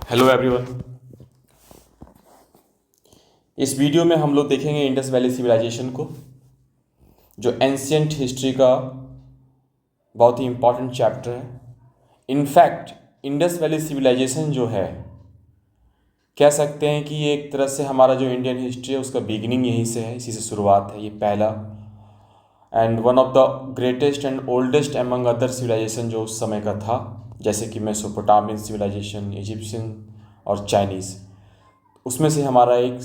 Hello everyone. इस video में हम लोग देखेंगे इंडस वैली सिविलाइजेशन को, जो एंशियंट हिस्ट्री का बहुत ही इम्पॉर्टेंट चैप्टर है। इनफैक्ट इंडस वैली सिविलाइजेशन जो है, कह सकते हैं कि ये एक तरह से हमारा जो इंडियन हिस्ट्री है उसका बिगिनिंग यहीं से है, इसी से शुरुआत है। ये पहला and one of the greatest and oldest among other civilisation जो उस समय का था, जैसे कि मेसोपोटामियन सिविलाइजेशन, इजिप्शियन और चाइनीज़। उसमें से हमारा एक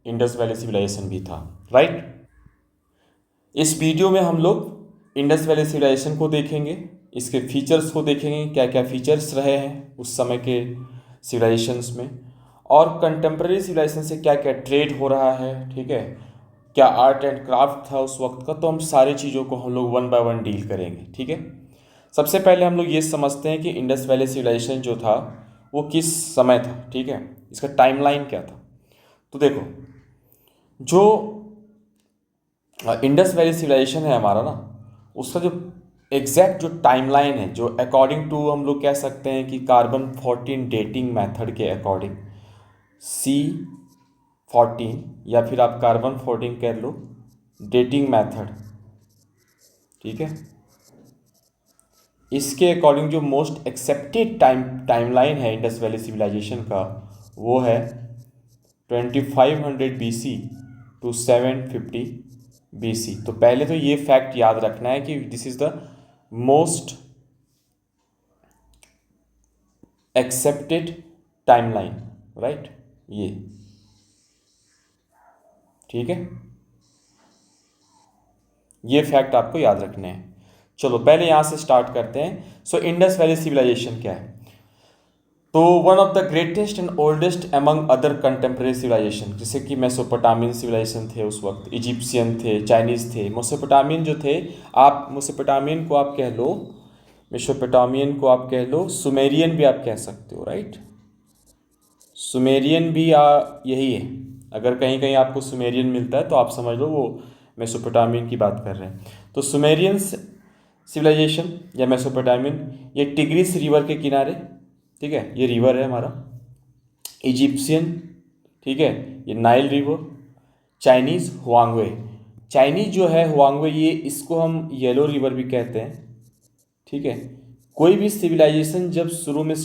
इंडस वैली सिविलाइजेशन भी था, राइट। इस वीडियो में हम लोग इंडस वैली सिविलाइजेशन को देखेंगे, इसके फीचर्स को देखेंगे, क्या क्या फीचर्स रहे हैं उस समय के सिविलाइजेशंस में, और कंटेम्प्रेरी सिविलाइजेशन से क्या क्या ट्रेड हो रहा है, ठीक है, क्या आर्ट एंड क्राफ्ट था उस वक्त का। तो हम सारी चीज़ों को हम लोग वन बाय वन डील करेंगे, ठीक है। सबसे पहले हम लोग ये समझते हैं कि इंडस वैली सिविलाइजेशन जो था वो किस समय था, ठीक है, इसका टाइमलाइन क्या था। तो देखो, जो इंडस वैली सिविलाइजेशन है हमारा ना, उसका जो एग्जैक्ट जो टाइमलाइन है, जो अकॉर्डिंग टू हम लोग कह सकते हैं कि कार्बन 14 डेटिंग मेथड के अकॉर्डिंग, C14 या फिर आप कार्बन 14 कह लो डेटिंग मेथड, ठीक है, इसके अकॉर्डिंग जो मोस्ट एक्सेप्टेड टाइमलाइन है इंडस वैली सिविलाइजेशन का, वो है 2500 BC टू 750 BC। तो पहले तो ये फैक्ट याद रखना है कि this is the most accepted timeline, right, ये, ठीक है, ये फैक्ट आपको याद रखने हैं। चलो पहले यहाँ से स्टार्ट करते हैं। सो इंडस वैली सिविलाइजेशन क्या है? तो one of the greatest and oldest among other contemporary civilisation, जैसे कि मेसोपोटामियन सिविलाइजेशन थे उस वक्त, इजिप्शियन थे, चाइनीज़ थे। मेसोपोटामियन जो थे, आप मेसोपोटामियन को आप कह लो, मेसोपोटामियन को आप कह लो, सुमेरियन भी आप कह सकते हो, राइट। सुमेरियन भी यही है। अगर कहीं कहीं आपको सुमेरियन मिलता है तो आप समझ लो वो मेसोपोटामियन की बात कर रहे हैं। तो सुमेरियन सिविलाइजेशन या मेसोपोटामियन, ये टिग्रिस रिवर के किनारे, ठीक है, ये रिवर है हमारा। इजिप्शियन, ठीक है, ये नाइल रिवर। चाइनीज़ हुआंगवे, चाइनीज़ जो है हुआंगवे, ये इसको हम येलो रिवर भी कहते हैं, ठीक है। कोई भी सिविलाइजेशन जब शुरू में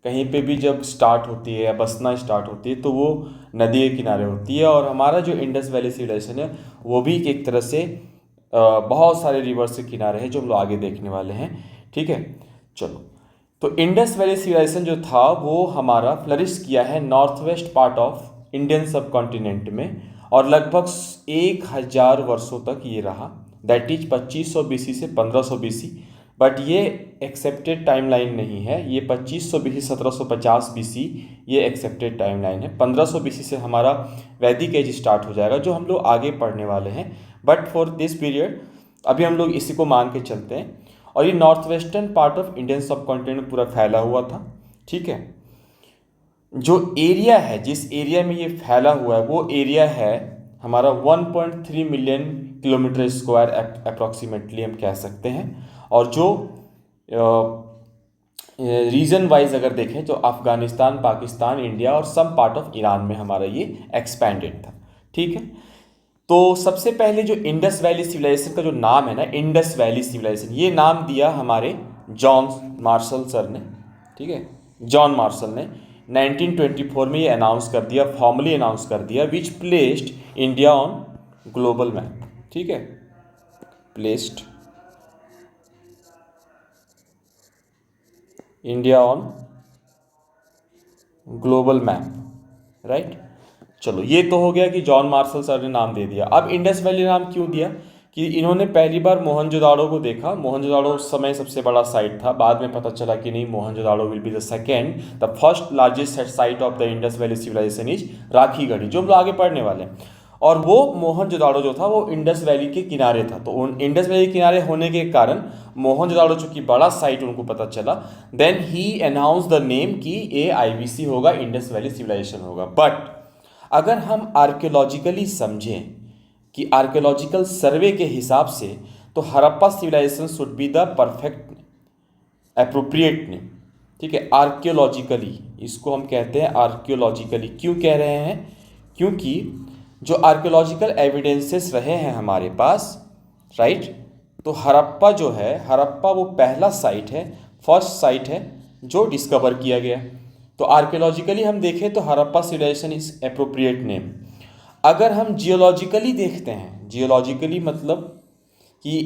कहीं पे भी जब स्टार्ट होती है या बसना स्टार्ट होती है तो वो नदी के किनारे होती है, और हमारा जो इंडस वैली सिविलाइजेशन है वो भी एक तरह से बहुत सारे रिवर्स के किनारे हैं, जो हम लोग आगे देखने वाले हैं, ठीक है। चलो, तो इंडस वैली सिविलाइजेशन जो था वो हमारा फ्लरिश किया है north west part of Indian सब कॉन्टिनेंट में, और लगभग 1000 वर्षों तक ये रहा। दैट इज 2500 BC से 1500 BC। बट ये एक्सेप्टेड टाइमलाइन नहीं है। ये 2500 BC 1750 BC ये एक्सेप्टेड टाइमलाइन है। 1500 BC से हमारा वैदिक एज स्टार्ट हो जाएगा, जो हम लोग आगे पढ़ने वाले हैं। बट फॉर दिस पीरियड अभी हम लोग इसी को मान के चलते हैं। और ये north western part of Indian सब कॉन्टिनेंट पूरा फैला हुआ था, ठीक है। जो एरिया है, जिस एरिया में ये फैला हुआ है, वो एरिया है हमारा 1.3 मिलियन किलोमीटर स्क्वायर अप्रॉक्सीमेटली हम कह सकते हैं। और जो रीजन वाइज अगर देखें तो अफगानिस्तान, पाकिस्तान, इंडिया और सम पार्ट ऑफ ईरान में हमारा ये एक्सपैंडेड था, ठीक है। तो सबसे पहले जो इंडस वैली सिविलाइजेशन का जो नाम है ना, इंडस वैली सिविलाइजेशन, ये नाम दिया हमारे जॉन मार्शल सर ने, ठीक है। जॉन मार्शल ने 1924 में ये अनाउंस कर दिया, फॉर्मली अनाउंस कर दिया, which placed India on global map, ठीक है, placed India on global map, right. चलो, ये तो हो गया कि जॉन मार्शल सर ने नाम दे दिया। अब इंडस वैली नाम क्यों दिया? कि इन्होंने पहली बार मोहनजोदाड़ो को देखा। मोहनजोदाड़ो उस समय सबसे बड़ा साइट था। बाद में पता चला कि नहीं, Mohenjodaro will be the second, the first largest site of the Indus valley civilisation is Rakhigarhi, जो हम लोग आगे पढ़ने वाले हैं। और वो मोहनजोदाड़ो जो था वो इंडस वैली के किनारे था। तो उन इंडस वैली के किनारे होने के कारण मोहनजोदाड़ो चूंकि बड़ा साइट उनको पता चला, then he announce the name कि ये IVC होगा, इंडस वैली सिविलाइजेशन होगा। बट अगर हम आर्कियोलॉजिकली समझें कि आर्कियोलॉजिकल सर्वे के हिसाब से, तो Harappa civilisation should be the perfect appropriate name, ठीक है, आर्कियोलॉजिकली, इसको हम कहते हैं आर्कियोलॉजिकली। क्यों कह रहे हैं? क्योंकि जो आर्कियोलॉजिकल एविडेंसेस रहे हैं हमारे पास, राइट, तो हड़प्पा जो है, हड़प्पा वो पहला साइट है, फर्स्ट साइट है जो डिस्कवर किया गया। तो आर्कियोलॉजिकली हम देखें तो Harappa civilisation is appropriate name. अगर हम जियोलॉजिकली देखते हैं, जियोलॉजिकली मतलब कि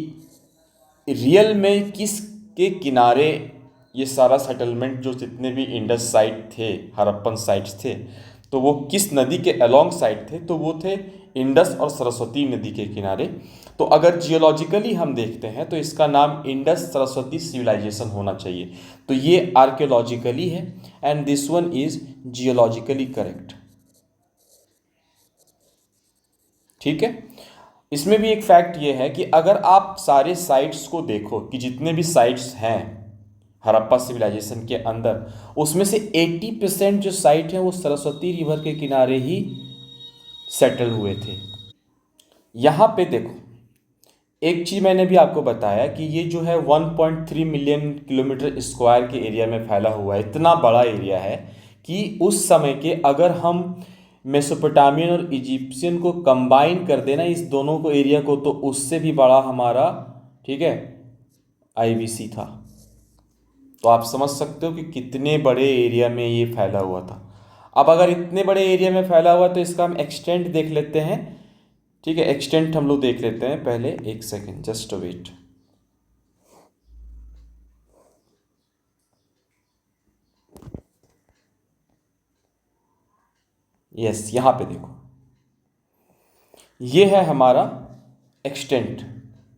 रियल में किस के किनारे ये सारा सेटलमेंट, जो जितने भी इंडस साइट थे, हड़प्पन साइट्स थे, तो वो किस नदी के अलोंग साइड थे? तो वो थे इंडस और सरस्वती नदी के किनारे। तो अगर जियोलॉजिकली हम देखते हैं तो इसका नाम इंडस सरस्वती सिविलाइजेशन होना चाहिए। तो ये आर्कियोलॉजिकली है and this one is geologically correct. ठीक है, इसमें भी एक फैक्ट ये है कि अगर आप सारे साइट्स को देखो कि जितने भी साइट्स हैं हड़प्पा सिविलाइजेशन के अंदर, उसमें से 80% जो साइट हैं वो सरस्वती रिवर के किनारे ही सेटल हुए थे। यहाँ पे देखो, एक चीज़ मैंने भी आपको बताया कि ये जो है 1.3 मिलियन किलोमीटर स्क्वायर के एरिया में फैला हुआ है। इतना बड़ा एरिया है कि उस समय के अगर हम मेसोपोटामियन और इजिप्शियन को कंबाइन कर देना, इस दोनों को एरिया को, तो उससे भी बड़ा हमारा, ठीक है, आईवीसी था। तो आप समझ सकते हो कि कितने बड़े एरिया में ये फैला हुआ था। अब अगर इतने बड़े एरिया में फैला हुआ तो इसका हम एक्सटेंट देख लेते हैं। ठीक है, एक्सटेंट हम लोग देख लेते हैं। पहले एक सेकेंड, जस्ट वेट। यस, यहाँ पे देखो, ये है हमारा extent,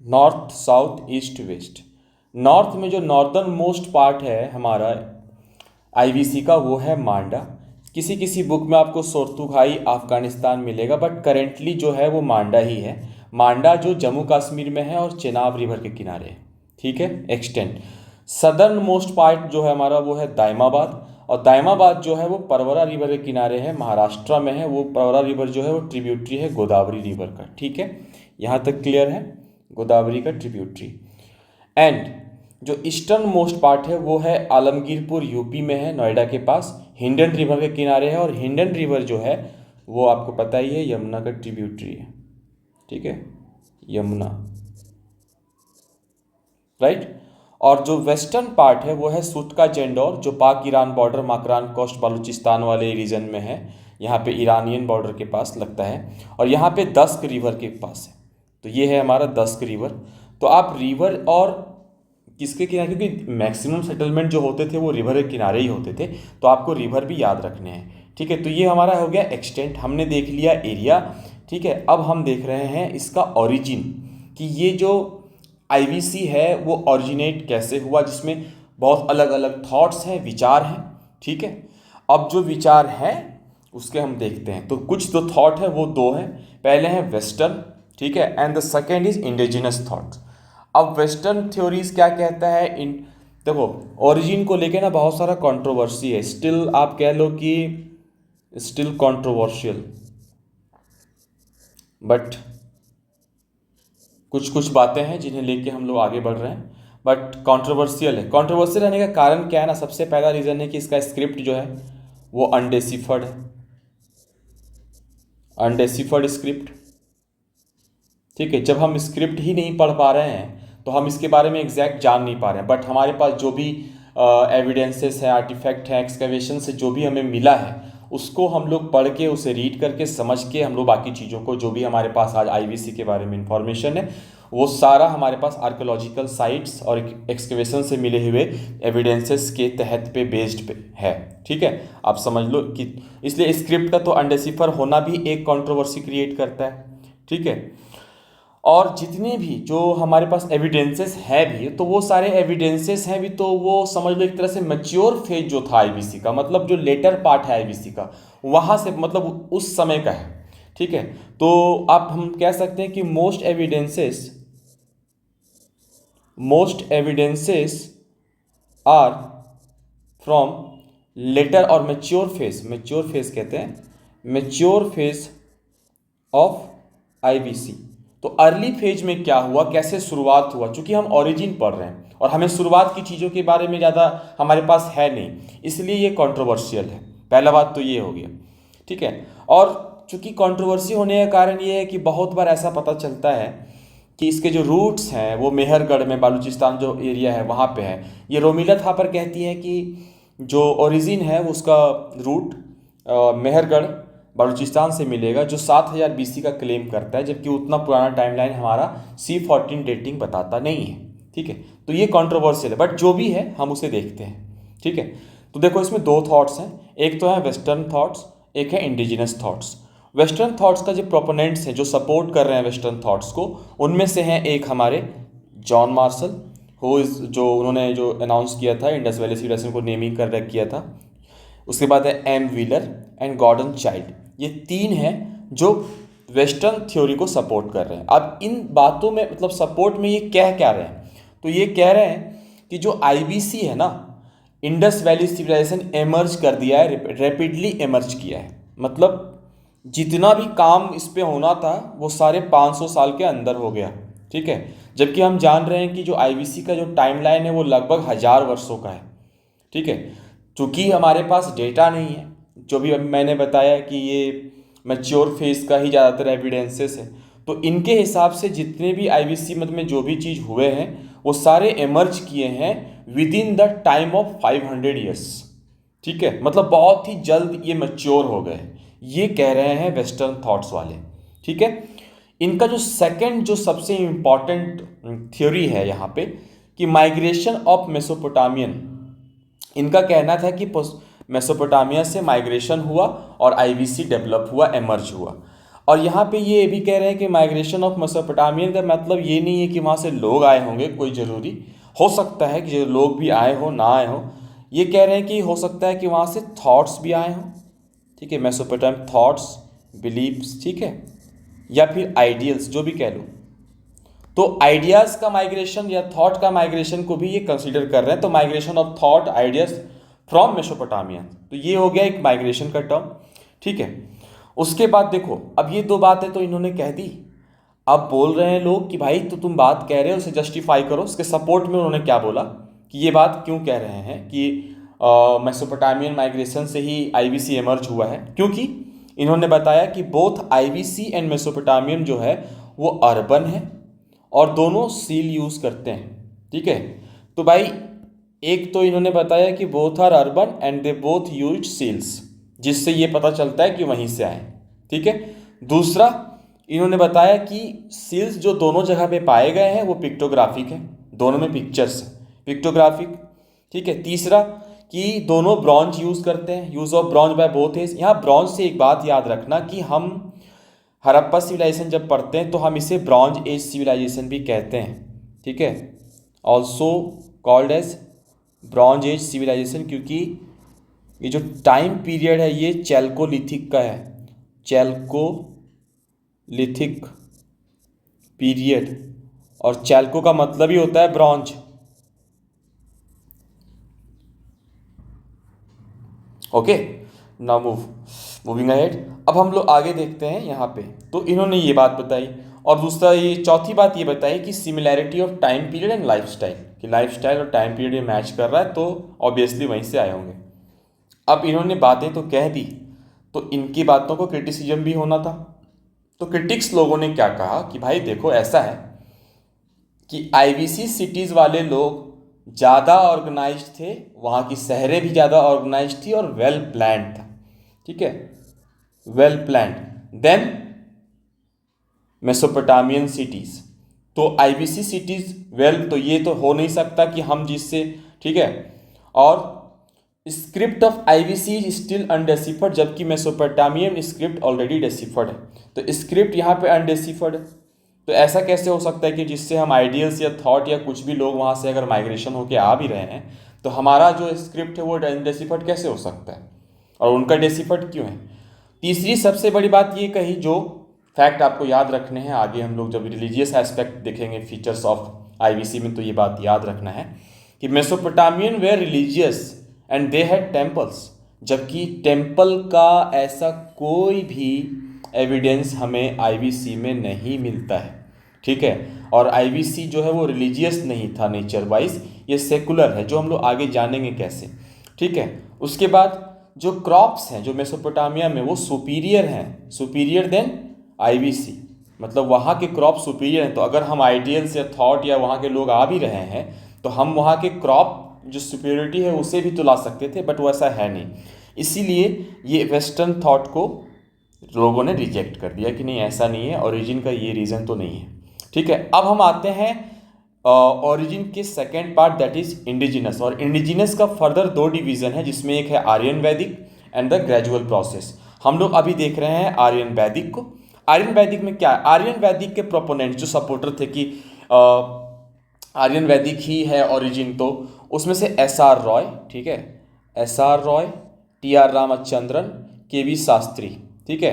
north south east west. North में जो नॉर्दर्न मोस्ट पार्ट है हमारा आईवीसी का, वो है मांडा। किसी किसी बुक में आपको सोर्तुगाई अफगानिस्तान मिलेगा, बट करेंटली जो है वो मांडा ही है। मांडा जो जम्मू कश्मीर में है और चेनाब रिवर के किनारे है। ठीक है, एक्सटेंट। सदर्न मोस्ट पार्ट जो है हमारा वो है दायमाबाद, और दायमाबाद जो है वो परवरा रिवर के किनारे है, महाराष्ट्र में है। वो परवरा रिवर जो है वो ट्रिब्यूटरी है गोदावरी रिवर का। ठीक है, यहाँ तक क्लियर है, गोदावरी का ट्रिब्यूटरी। एंड जो ईस्टर्न मोस्ट पार्ट है वो है आलमगीरपुर, यूपी में है, नोएडा के पास, हिंडन रिवर के किनारे है। और हिंडन रिवर जो है वो आपको पता ही है, यमुना का ट्रिब्यूटरी है। ठीक है, यमुना, राइट। और जो वेस्टर्न पार्ट है वो है सुटका जेंडौर, जो पाक ईरान बॉर्डर, माकरान कोस्ट, बलूचिस्तान वाले रीजन में है। यहाँ पे ईरानियन बॉर्डर के पास लगता है, और यहाँ पे दस्क रिवर के पास है। तो ये है हमारा दस्क रिवर। तो आप रिवर और किसके किनारे, क्योंकि मैक्सिमम सेटलमेंट जो होते थे वो रिवर के किनारे ही होते थे, तो आपको रिवर भी याद रखने हैं। ठीक है, तो ये हमारा हो गया एक्सटेंट, हमने देख लिया एरिया। ठीक है, अब हम देख रहे हैं इसका ओरिजिन, कि ये जो आईवीसी है वो ओरिजिनेट कैसे हुआ, जिसमें बहुत अलग अलग थॉट्स हैं, विचार हैं। ठीक है, अब जो विचार हैं उसके हम देखते हैं। तो कुछ जो थॉट है वो दो हैं। पहले है वेस्टर्न, ठीक है, and the second is indigenous thoughts. अब वेस्टर्न थ्योरीज क्या कहता है इन, देखो, ओरिजिन को लेके ना बहुत सारा कंट्रोवर्सी है, स्टिल आप कह लो कि स्टिल कंट्रोवर्शियल, बट कुछ कुछ बातें हैं जिन्हें लेके हम लोग आगे बढ़ रहे हैं, बट कंट्रोवर्शियल है। कंट्रोवर्शियल रहने का कारण क्या है ना, सबसे पहला रीज़न है कि इसका स्क्रिप्ट जो है वो अनडेसिफर्ड है, अनडेसिफर्ड स्क्रिप्ट। ठीक है, जब हम स्क्रिप्ट ही नहीं पढ़ पा रहे हैं तो हम इसके बारे में एग्जैक्ट जान नहीं पा रहे हैं। बट हमारे पास जो भी एविडेंसेस हैं, आर्टिफैक्ट हैं, एक्सकवेशन से जो भी हमें मिला है, उसको हम लोग पढ़ के, उसे रीड करके, समझ के, हम लोग बाकी चीज़ों को, जो भी हमारे पास आज आईवीसी के बारे में इंफॉर्मेशन है, वो सारा हमारे पास आर्कियोलॉजिकल साइट्स और एक्सकवेशन से मिले हुए एविडेंसेस के तहत पे बेस्ड पे है। ठीक है, आप समझ लो कि इसलिए स्क्रिप्ट का तो अनडेसिफर होना भी एक कंट्रोवर्सी क्रिएट करता है। ठीक है, और जितने भी जो हमारे पास एविडेंसेस है भी, तो वो सारे एविडेंसेस हैं भी, तो वो समझ लो एक तरह से मैच्योर फेज जो था आईवीसी का, मतलब जो लेटर पार्ट है आईवीसी का, वहाँ से, मतलब उस समय का है। ठीक है, तो आप हम कह सकते हैं कि most evidences are from later और मैच्योर फेज, मैच्योर फेज कहते हैं, मैच्योर फेज ऑफ आईवीसी, तो अर्ली फेज में क्या हुआ, कैसे शुरुआत हुआ, चूंकि हम ओरिजिन पढ़ रहे हैं और हमें शुरुआत की चीज़ों के बारे में ज़्यादा हमारे पास है नहीं, इसलिए ये कंट्रोवर्शियल है। पहला बात तो ये हो गया, ठीक है। और चूंकि कंट्रोवर्सी होने का कारण ये है कि बहुत बार ऐसा पता चलता है कि इसके जो रूट्स हैं वो मेहरगढ़ में, बालूचिस्तान जो एरिया है वहाँ पे है। ये रोमिला थापर कहती हैं कि जो ओरिजिन है उसका रूट मेहरगढ़ बालूचिस्तान से मिलेगा, जो 7000 BC का क्लेम करता है, जबकि उतना पुराना टाइमलाइन हमारा C14 डेटिंग बताता नहीं है, ठीक है। तो ये कंट्रोवर्शियल है, बट जो भी है हम उसे देखते हैं, ठीक है। तो देखो इसमें दो थॉट्स हैं, एक तो है वेस्टर्न थॉट्स, एक है इंडिजिनस थॉट्स। वेस्टर्न थॉट्स का जो प्रोपोनेंट्स हैं, जो सपोर्ट कर रहे हैं वेस्टर्न थॉट्स को, उनमें से हैं एक हमारे जॉन मार्शल, जो उन्होंने जो अनाउंस किया था इंडस वैली सिविलाइजेशन को नेमिंग कर किया था। उसके बाद है M. Wheeler and Gordon Childe. ये तीन हैं जो वेस्टर्न थ्योरी को सपोर्ट कर रहे हैं। अब इन बातों में मतलब सपोर्ट में ये कह क्या रहे हैं, तो ये कह रहे हैं कि जो IBC है ना, इंडस वैली सिविलाइजेशन एमर्ज कर दिया है, रैपिडली एमर्ज किया है। मतलब जितना भी काम इस पे होना था वो सारे 500 साल के अंदर हो गया, ठीक है। जबकि हम जान रहे हैं कि जो IBC का जो टाइमलाइन है वो लगभग 1000 वर्षों का है, ठीक है। चूँकि हमारे पास डेटा नहीं है, जो भी मैंने बताया कि ये मैच्योर फेज का ही ज़्यादातर एविडेंसेस है, तो इनके हिसाब से जितने भी IBC मत में जो भी चीज़ हुए हैं वो सारे एमर्ज किए हैं with in the time of 500 years, ठीक है। मतलब बहुत ही जल्द ये मैच्योर हो गए, ये कह रहे हैं वेस्टर्न थॉट्स वाले, ठीक है। इनका जो सेकंड जो सबसे इम्पॉर्टेंट थ्योरी है यहाँ पे कि माइग्रेशन ऑफ मेसोपोटामियन, इनका कहना था कि मेसोपोटामिया से माइग्रेशन हुआ और IBC डेवलप हुआ, एमर्ज हुआ। और यहाँ पे ये भी कह रहे हैं कि माइग्रेशन ऑफ मेसोपोटामियन का मतलब ये नहीं है कि वहाँ से लोग आए होंगे, कोई ज़रूरी हो सकता है कि जो लोग भी आए हो ना आए हो। ये कह रहे हैं कि हो सकता है कि वहाँ से थॉट्स भी आए हों, ठीक है, मेसोपोटामियन थॉट्स, बिलीव्स, ठीक है, या फिर आइडियल्स, जो भी कह लो। तो आइडियाज़ का माइग्रेशन या थॉट का माइग्रेशन को भी ये कंसीडर कर रहे हैं। तो migration of thought, ideas from Mesopotamia, तो ये हो गया एक माइग्रेशन का टर्म, ठीक है। उसके बाद देखो, अब ये दो बातें तो इन्होंने कह दी। अब बोल रहे हैं लोग कि भाई तो तुम बात कह रहे हो उसे जस्टिफाई करो। उसके सपोर्ट में उन्होंने क्या बोला कि ये बात क्यों कह रहे हैं कि मेसोपोटामियन माइग्रेशन से ही IBC एमर्ज हुआ है, क्योंकि इन्होंने बताया कि बोथ IBC एंड मेसोपोटामियन जो है वो अर्बन है और दोनों सील यूज़ करते हैं, ठीक है। तो भाई एक तो इन्होंने बताया कि both are urban and they both use seals, जिससे ये पता चलता है कि वहीं से आए, ठीक है। दूसरा इन्होंने बताया कि सील्स जो दोनों जगह पे पाए गए हैं वो पिक्टोग्राफिक है, दोनों में पिक्चर्स है, पिक्टोग्राफिक, ठीक है। तीसरा कि दोनों ब्रॉन्ज यूज़ करते हैं, use of bronze by both age. यहाँ ब्रॉन्ज से एक बात याद रखना कि हम हड़प्पा सिविलाइजेशन जब पढ़ते हैं तो हम इसे ब्रॉन्ज एज सिविलाइजेशन भी कहते हैं, ठीक है, also called as bronze age civilisation, क्योंकि ये जो टाइम पीरियड है ये चैल्कोलिथिक का है, चैल्कोलिथिक पीरियड, और चैल्को का मतलब ही होता है bronze, okay. Now moving ahead, अब हम लोग आगे देखते हैं यहाँ पे। तो इन्होंने ये बात बताई, और दूसरा ये चौथी बात ये बताई कि similarity of time period and lifestyle, कि लाइफस्टाइल और टाइम पीरियड मैच कर रहा है, तो ऑब्वियसली वहीं से आए होंगे। अब इन्होंने बातें तो कह दी, तो इनकी बातों को क्रिटिसिज्म भी होना था। तो क्रिटिक्स लोगों ने क्या कहा कि भाई देखो ऐसा है कि IBC सिटीज़ वाले लोग ज़्यादा ऑर्गेनाइज्ड थे, वहाँ की शहरें भी ज़्यादा ऑर्गेनाइज्ड थी और वेल प्लान्ड था, ठीक है, well planned then Mesopotamian cities. तो IBC सिटीज़ वेल, तो ये तो हो नहीं सकता कि हम जिससे, ठीक है। और script of IBC is still undeciphered, जबकि मेसोपोटामियन स्क्रिप्ट ऑलरेडी डेसिफर्ड है। तो स्क्रिप्ट यहाँ पे अनडेसिफर्ड है, तो ऐसा कैसे हो सकता है कि जिससे हम आइडियल्स या थॉट या कुछ भी लोग वहाँ से अगर माइग्रेशन होके आ भी रहे हैं तो हमारा जो स्क्रिप्ट है वो डेसिफर्ड कैसे हो सकता है, और उनका डेसिफर्ड क्यों है। तीसरी सबसे बड़ी बात ये कही, जो फैक्ट आपको याद रखने हैं, आगे हम लोग जब रिलीजियस एस्पेक्ट देखेंगे फीचर्स ऑफ IBC में, तो ये बात याद रखना है कि Mesopotamian were religious and they had temples, जबकि टेम्पल का ऐसा कोई भी एविडेंस हमें IBC में नहीं मिलता है। ठीक है। और आईवीसी जो है वो रिलीजियस नहीं था नेचर वाइज, ये सेकुलर है, जो हम लोग आगे जानेंगे कैसे। ठीक है। उसके बाद जो क्रॉप्स हैं जो मेसोपोटामिया में वो सुपीरियर हैं, सुपीरियर देन आईवीसी, मतलब वहाँ के क्रॉप सुपीरियर हैं। तो अगर हम आइडियल्स या थॉट या वहाँ के लोग आ भी रहे हैं तो हम वहाँ के क्रॉप जो सुपीरियरिटी है उसे भी तो ला सकते थे, बट वैसा है नहीं। इसीलिए ये वेस्टर्न थॉट को लोगों ने रिजेक्ट कर दिया कि नहीं ऐसा नहीं है, ओरिजिन का ये रीज़न तो नहीं है। ठीक है। अब हम आते हैं ओरिजिन के second part, that is indigenous. और इंडिजिनस का फर्दर दो डिवीजन है, जिसमें एक है आर्यन वैदिक एंड द ग्रेजुअल प्रोसेस। हम लोग अभी देख रहे हैं आर्यन वैदिक को। आर्यन वैदिक में क्या है, आर्यन वैदिक के प्रोपोनेंट जो सपोर्टर थे कि आर्यन वैदिक ही है ओरिजिन, तो उसमें से एस आर रॉय, ठीक है, S R Roy, T R Ramachandran, के वी शास्त्री, ठीक है,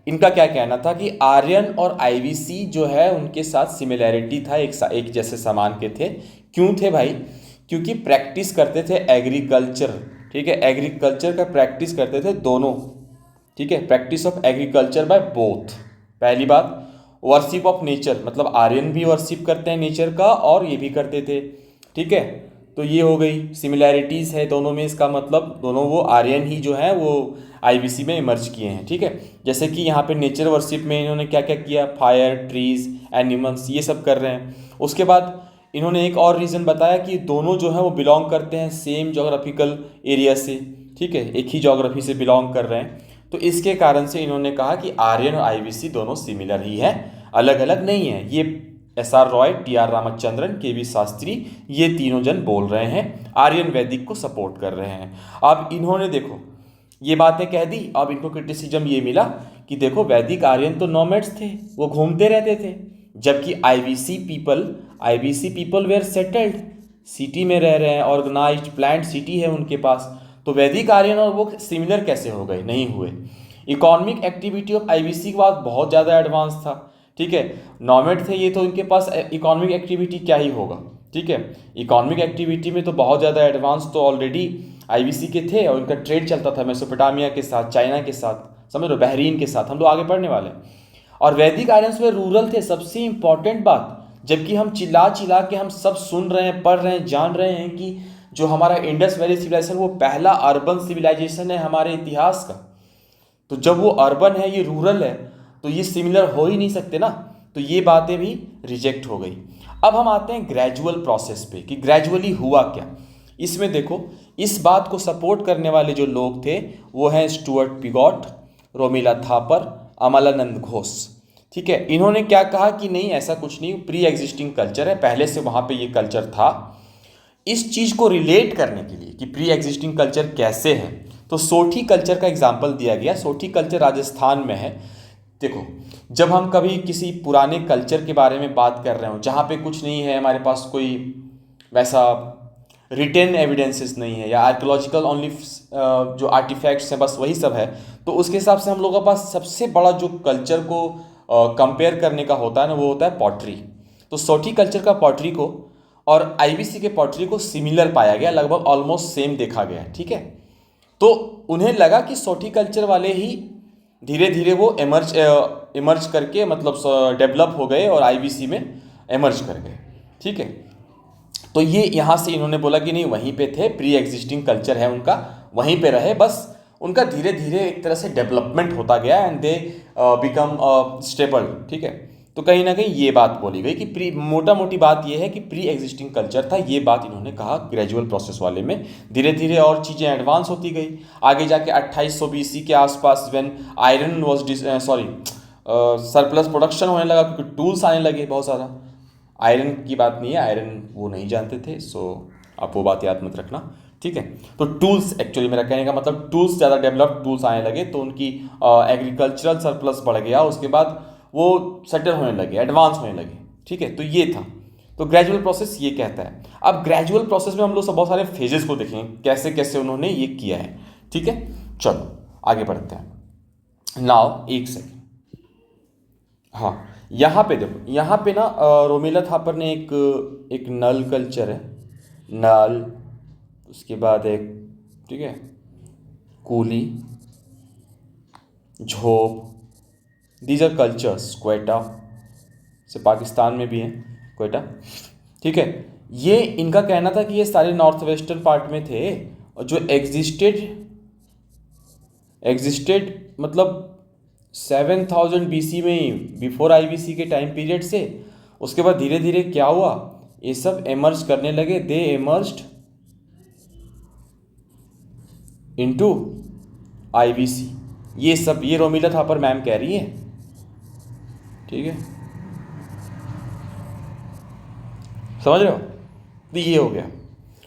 इनका क्या कहना था कि आर्यन और आईवीसी जो है उनके साथ सिमिलैरिटी था, एक जैसे समान के थे। क्यों थे भाई? क्योंकि प्रैक्टिस करते थे एग्रीकल्चर, ठीक है, एग्रीकल्चर का प्रैक्टिस करते थे दोनों, ठीक है, practice of agriculture by both. पहली बात, वर्शिप ऑफ नेचर, मतलब आर्यन भी वर्शिप करते हैं नेचर का और ये भी करते थे, ठीक है। तो ये हो गई सिमिलैरिटीज़ है दोनों में, इसका मतलब दोनों वो आर्यन ही जो है वो आईवीसी में इमर्ज किए हैं, ठीक है। जैसे कि यहाँ पे नेचर वर्शिप में इन्होंने क्या क्या किया, फायर, ट्रीज, एनिमल्स, ये सब कर रहे हैं। उसके बाद इन्होंने एक और रीज़न बताया कि दोनों जो है वो बिलोंग करते हैं सेम जोग्राफिकल एरिया से, ठीक है, एक ही जोग्राफी से बिलोंग कर रहे हैं। तो इसके कारण से इन्होंने कहा कि आर्यन और आईवीसी दोनों सिमिलर ही है, अलग अलग नहीं है। ये S R Roy, T R Ramachandran, के वी शास्त्री, ये तीनों जन बोल रहे हैं, आर्यन वैदिक को सपोर्ट कर रहे हैं। अब इन्होंने देखो ये बातें कह दी, अब इनको क्रिटिसिज्म ये मिला कि देखो वैदिक आर्यन तो नोमैड्स थे, वो घूमते रहते थे, जबकि IVC people were settled, city में रह रहे हैं, ऑर्गेनाइज्ड प्लान्ड सिटी है उनके पास। तो वैदिक आर्यन और वो सिमिलर कैसे हो गए? नहीं हुए। इकोनॉमिक एक्टिविटी ऑफ आईवीसी के बाद बहुत ज़्यादा एडवांस था, ठीक है। नॉमेड थे ये, तो इनके पास इकोनॉमिक एक्टिविटी क्या ही होगा, ठीक है। इकोनॉमिक एक्टिविटी में तो बहुत ज़्यादा एडवांस तो ऑलरेडी आईवीसी के थे, और इनका ट्रेड चलता था मेसोपोटामिया के साथ, चाइना के साथ, समझ लो, बहरीन के साथ, हम लोग आगे पढ़ने वाले हैं। और वैदिक आर्यंस में रूरल थे, सबसे इंपॉर्टेंट बात। जबकि हम चिल्ला चिल्ला के हम सब सुन रहे हैं, पढ़ रहे हैं, जान रहे हैं कि जो हमारा इंडस वैली सिविलाइजेशन वो पहला अर्बन सिविलाइजेशन है हमारे इतिहास का। तो जब वो अर्बन है, ये रूरल है, तो ये सिमिलर हो ही नहीं सकते ना। तो ये बातें भी रिजेक्ट हो गई। अब हम आते हैं ग्रेजुअल प्रोसेस पे कि ग्रेजुअली हुआ क्या। इसमें देखो, इस बात को सपोर्ट करने वाले जो लोग थे वो हैं स्टुअर्ट पिगॉट, रोमिला थापर, अमलानंद घोष, ठीक है। इन्होंने क्या कहा कि नहीं ऐसा कुछ नहीं, प्री एग्जिस्टिंग कल्चर है, पहले से वहाँ पे ये कल्चर था। इस चीज़ को रिलेट करने के लिए कि प्री एग्जिस्टिंग कल्चर कैसे है, तो सोठी कल्चर का एग्जाम्पल दिया गया। सोठी कल्चर राजस्थान में है। देखो, जब हम कभी किसी पुराने कल्चर के बारे में बात कर रहे हो जहाँ पे कुछ नहीं है, हमारे पास कोई वैसा रिटेन एविडेंसेस नहीं है, या आर्कियोलॉजिकल ओनली जो आर्टिफैक्ट्स हैं बस वही सब है, तो उसके हिसाब से हम लोगों के पास सबसे बड़ा जो कल्चर को कंपेयर करने का होता है ना, वो होता है पॉटरी। तो सोठी कल्चर का पॉटरी को और आईवीसी के पॉटरी को सिमिलर पाया गया, लगभग ऑलमोस्ट सेम देखा गया, ठीक है। तो उन्हें लगा कि सोठी कल्चर वाले ही धीरे धीरे वो इमर्ज करके, मतलब डेवलप हो गए और आईवीसी में इमर्ज कर गए, ठीक है। तो ये यहाँ से इन्होंने बोला कि नहीं, वहीं पे थे, प्री एग्जिस्टिंग कल्चर है उनका, वहीं पे रहे, बस उनका धीरे धीरे एक तरह से डेवलपमेंट होता गया एंड दे बिकम स्टेबल, ठीक है। तो कहीं ना कहीं ये बात बोली गई कि मोटा मोटी बात ये है कि प्री एग्जिस्टिंग कल्चर था, ये बात इन्होंने कहा ग्रेजुअल प्रोसेस वाले में। धीरे धीरे और चीज़ें एडवांस होती गई, आगे जाके 2800 बीसी के आसपास when iron was surplus production होने लगा, क्योंकि टूल्स आने लगे बहुत सारा। आयरन की बात नहीं है, आयरन वो नहीं जानते थे, सो आप वो बात याद मत रखना, ठीक है। तो टूल्स, एक्चुअली मेरा कहने का मतलब टूल्स ज़्यादा डेवलप्ड टूल्स आने लगे, तो उनकी एग्रीकल्चरल सरप्लस बढ़ गया, उसके बाद वो सेटल होने लगे, एडवांस होने लगे, ठीक है। तो ये था, तो ग्रेजुअल प्रोसेस ये कहता है। अब ग्रेजुअल प्रोसेस में हम लोग सब बहुत सारे फेजेस को देखेंगे, कैसे कैसे उन्होंने ये किया है, ठीक है। चलो आगे बढ़ते हैं। नाउ एक सेकेंड, हाँ, यहाँ पे देखो, यहाँ पे ना रोमिला थापर ने एक नल कल्चर है, नल, उसके बाद एक, ठीक है, कूली, झोप, दीज आर कल्चर्स, क्वेटा, से पाकिस्तान में भी हैं क्वेटा, ठीक है। ये इनका कहना था कि ये सारे नॉर्थ वेस्टर्न पार्ट में थे, और जो एग्जिस्टेड मतलब 7000 BC में ही, बिफोर IBC के टाइम पीरियड से। उसके बाद धीरे धीरे क्या हुआ, ये सब एमर्ज करने लगे, दे एमर्ज्ड इनटू IBC। ये सब, ये रोमिला थापर मैम कह रही है, ठीक है, समझ रहे हो। तो ये हो गया।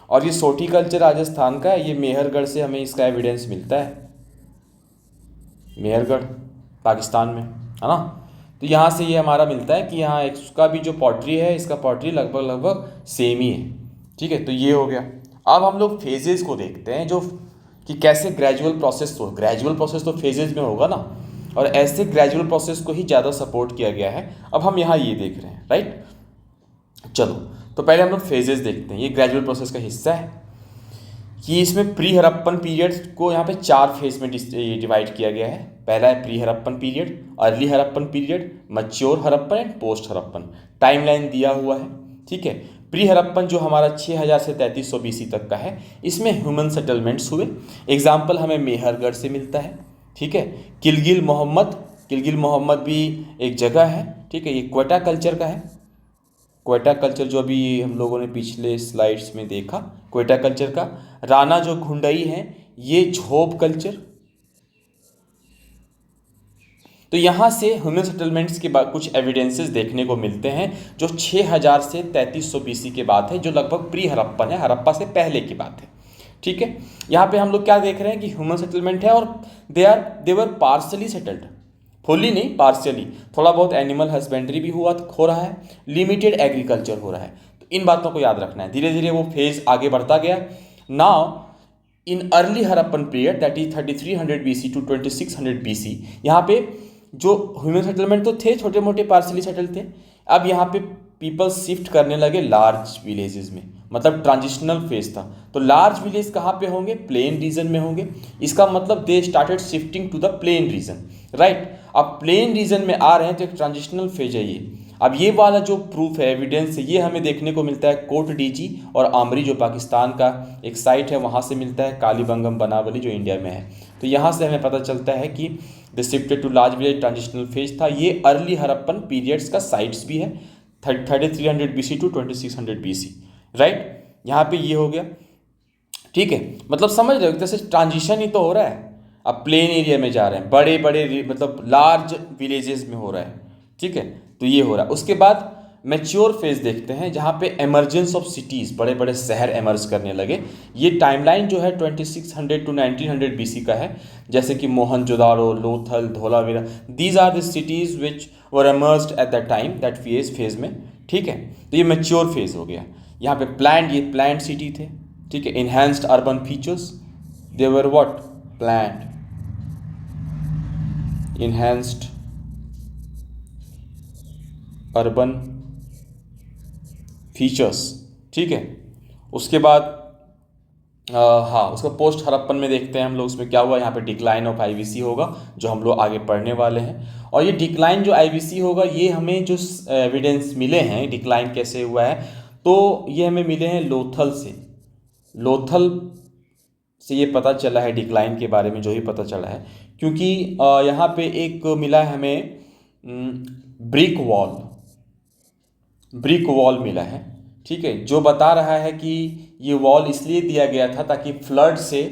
और ये सोटी कल्चर राजस्थान का है, ये मेहरगढ़ से हमें इसका एविडेंस मिलता है, मेहरगढ़ पाकिस्तान में, है ना। तो यहाँ से ये हमारा मिलता है कि यहाँ इसका भी जो पॉटरी है, इसका पॉटरी लगभग लगभग सेम ही है, ठीक है। तो ये हो गया। अब हम लोग फेजेस को देखते हैं, जो कि कैसे ग्रेजुअल प्रोसेस तो फेजेस में होगा ना, और ऐसे ग्रेजुअल प्रोसेस को ही ज़्यादा सपोर्ट किया गया है। अब हम यहाँ ये देख रहे हैं, राइट। चलो, तो पहले हम लोग फेजेस देखते हैं, ये ग्रेजुअल प्रोसेस का हिस्सा है कि इसमें प्री हड़प्पन पीरियड को यहाँ पे 4 फेज में डिवाइड किया गया है। पहला है pre Harappan period, early Harappan period, mature Harappan and post Harappan. Timeline दिया हुआ है, ठीक है। प्री हड़प्पन जो हमारा 6000 से 3300 BC तक का है, इसमें ह्यूमन सेटलमेंट्स हुए। एग्जाम्पल हमें मेहरगढ़ से मिलता है, ठीक है। किलगिल मोहम्मद भी एक जगह है, ठीक है। ये क्वेटा कल्चर का है, क्वेटा कल्चर जो अभी हम लोगों ने पिछले स्लाइड्स में देखा, क्वेटा कल्चर का। राणा जो घुंडई है, ये झोप कल्चर। तो यहाँ से ह्यूमन सेटलमेंट्स के बाद कुछ एविडेंसेस देखने को मिलते हैं, जो 6000 से 3300 BC के बाद है, जो लगभग प्री हड़प्पन है, हड़प्पा से पहले की बात है, ठीक है। यहाँ पे हम लोग क्या देख रहे हैं कि ह्यूमन सेटलमेंट है, और दे वर पार्शली सेटल्ड, फुल्ली नहीं, पार्शियली। थोड़ा बहुत एनिमल हस्बेंड्री भी हो रहा है, लिमिटेड एग्रीकल्चर हो रहा है। तो इन बातों को याद रखना है। धीरे धीरे वो फेज आगे बढ़ता गया। Now in early Harappan period, that is 3300 BC to 2600 BC, यहाँ पे जो ह्यूमन सेटलमेंट तो थे, छोटे मोटे पार्शियली सेटल थे। अब यहाँ पे पीपल शिफ्ट करने लगे लार्ज विलेजेस में, मतलब ट्रांजिशनल फेज था। तो लार्ज विलेज कहाँ पे होंगे, प्लेन रीजन में होंगे। इसका मतलब they started shifting to the plain region, right. अब प्लेन रीजन में आ रहे हैं, तो एक ट्रांजिशनल फेज है ये। अब ये वाला जो प्रूफ है, एविडेंस है, ये हमें देखने को मिलता है कोट डीजी और आमरी, जो पाकिस्तान का एक साइट है, वहाँ से मिलता है। कालीबंगम बनावली जो इंडिया में है। तो यहाँ से हमें पता चलता है कि they shifted to large village transitional phase था। ये अर्ली हड़प्पन पीरियड्स का साइट्स भी है, 3300 BC टू 2600 BC, राइट। यहाँ पे ये हो गया, ठीक है। मतलब समझ रहे हो, जैसे ट्रांजिशन ही तो हो रहा है। अब प्लेन एरिया में जा रहे हैं, बड़े बड़े मतलब लार्ज विलेजेस में हो रहा है, ठीक है। तो ये हो रहा है। उसके बाद मैच्योर फेज देखते हैं, जहाँ पे एमर्जेंस ऑफ सिटीज़, बड़े बड़े शहर एमर्ज करने लगे। ये टाइमलाइन जो है 2600 टू 1900 BC का है, जैसे कि Mohenjodaro, Lothal, Dholavira, these are the cities which were emerged at the time that phase में, ठीक है। तो ये मैच्योर फेज हो गया। यहाँ पे ये प्लान्ड सिटी थे, ठीक है। Enhanced urban features, they were what, planned, enhanced urban features, ठीक है। उसके बाद हाँ, उसका पोस्ट हड़प्पन में देखते हैं हम लोग, उसमें क्या हुआ। यहाँ पे डिक्लाइन ऑफ IBC होगा, जो हम लोग आगे पढ़ने वाले हैं। और ये डिक्लाइन जो IBC होगा, ये हमें जो एविडेंस मिले हैं डिक्लाइन कैसे हुआ है, तो ये हमें मिले हैं लोथल से ये पता चला है डिक्लाइन के बारे में, जो ही पता चला है। क्योंकि यहाँ पे एक मिला है हमें ब्रिक वॉल मिला है, ठीक है, जो बता रहा है कि ये वॉल इसलिए दिया गया था ताकि फ्लड से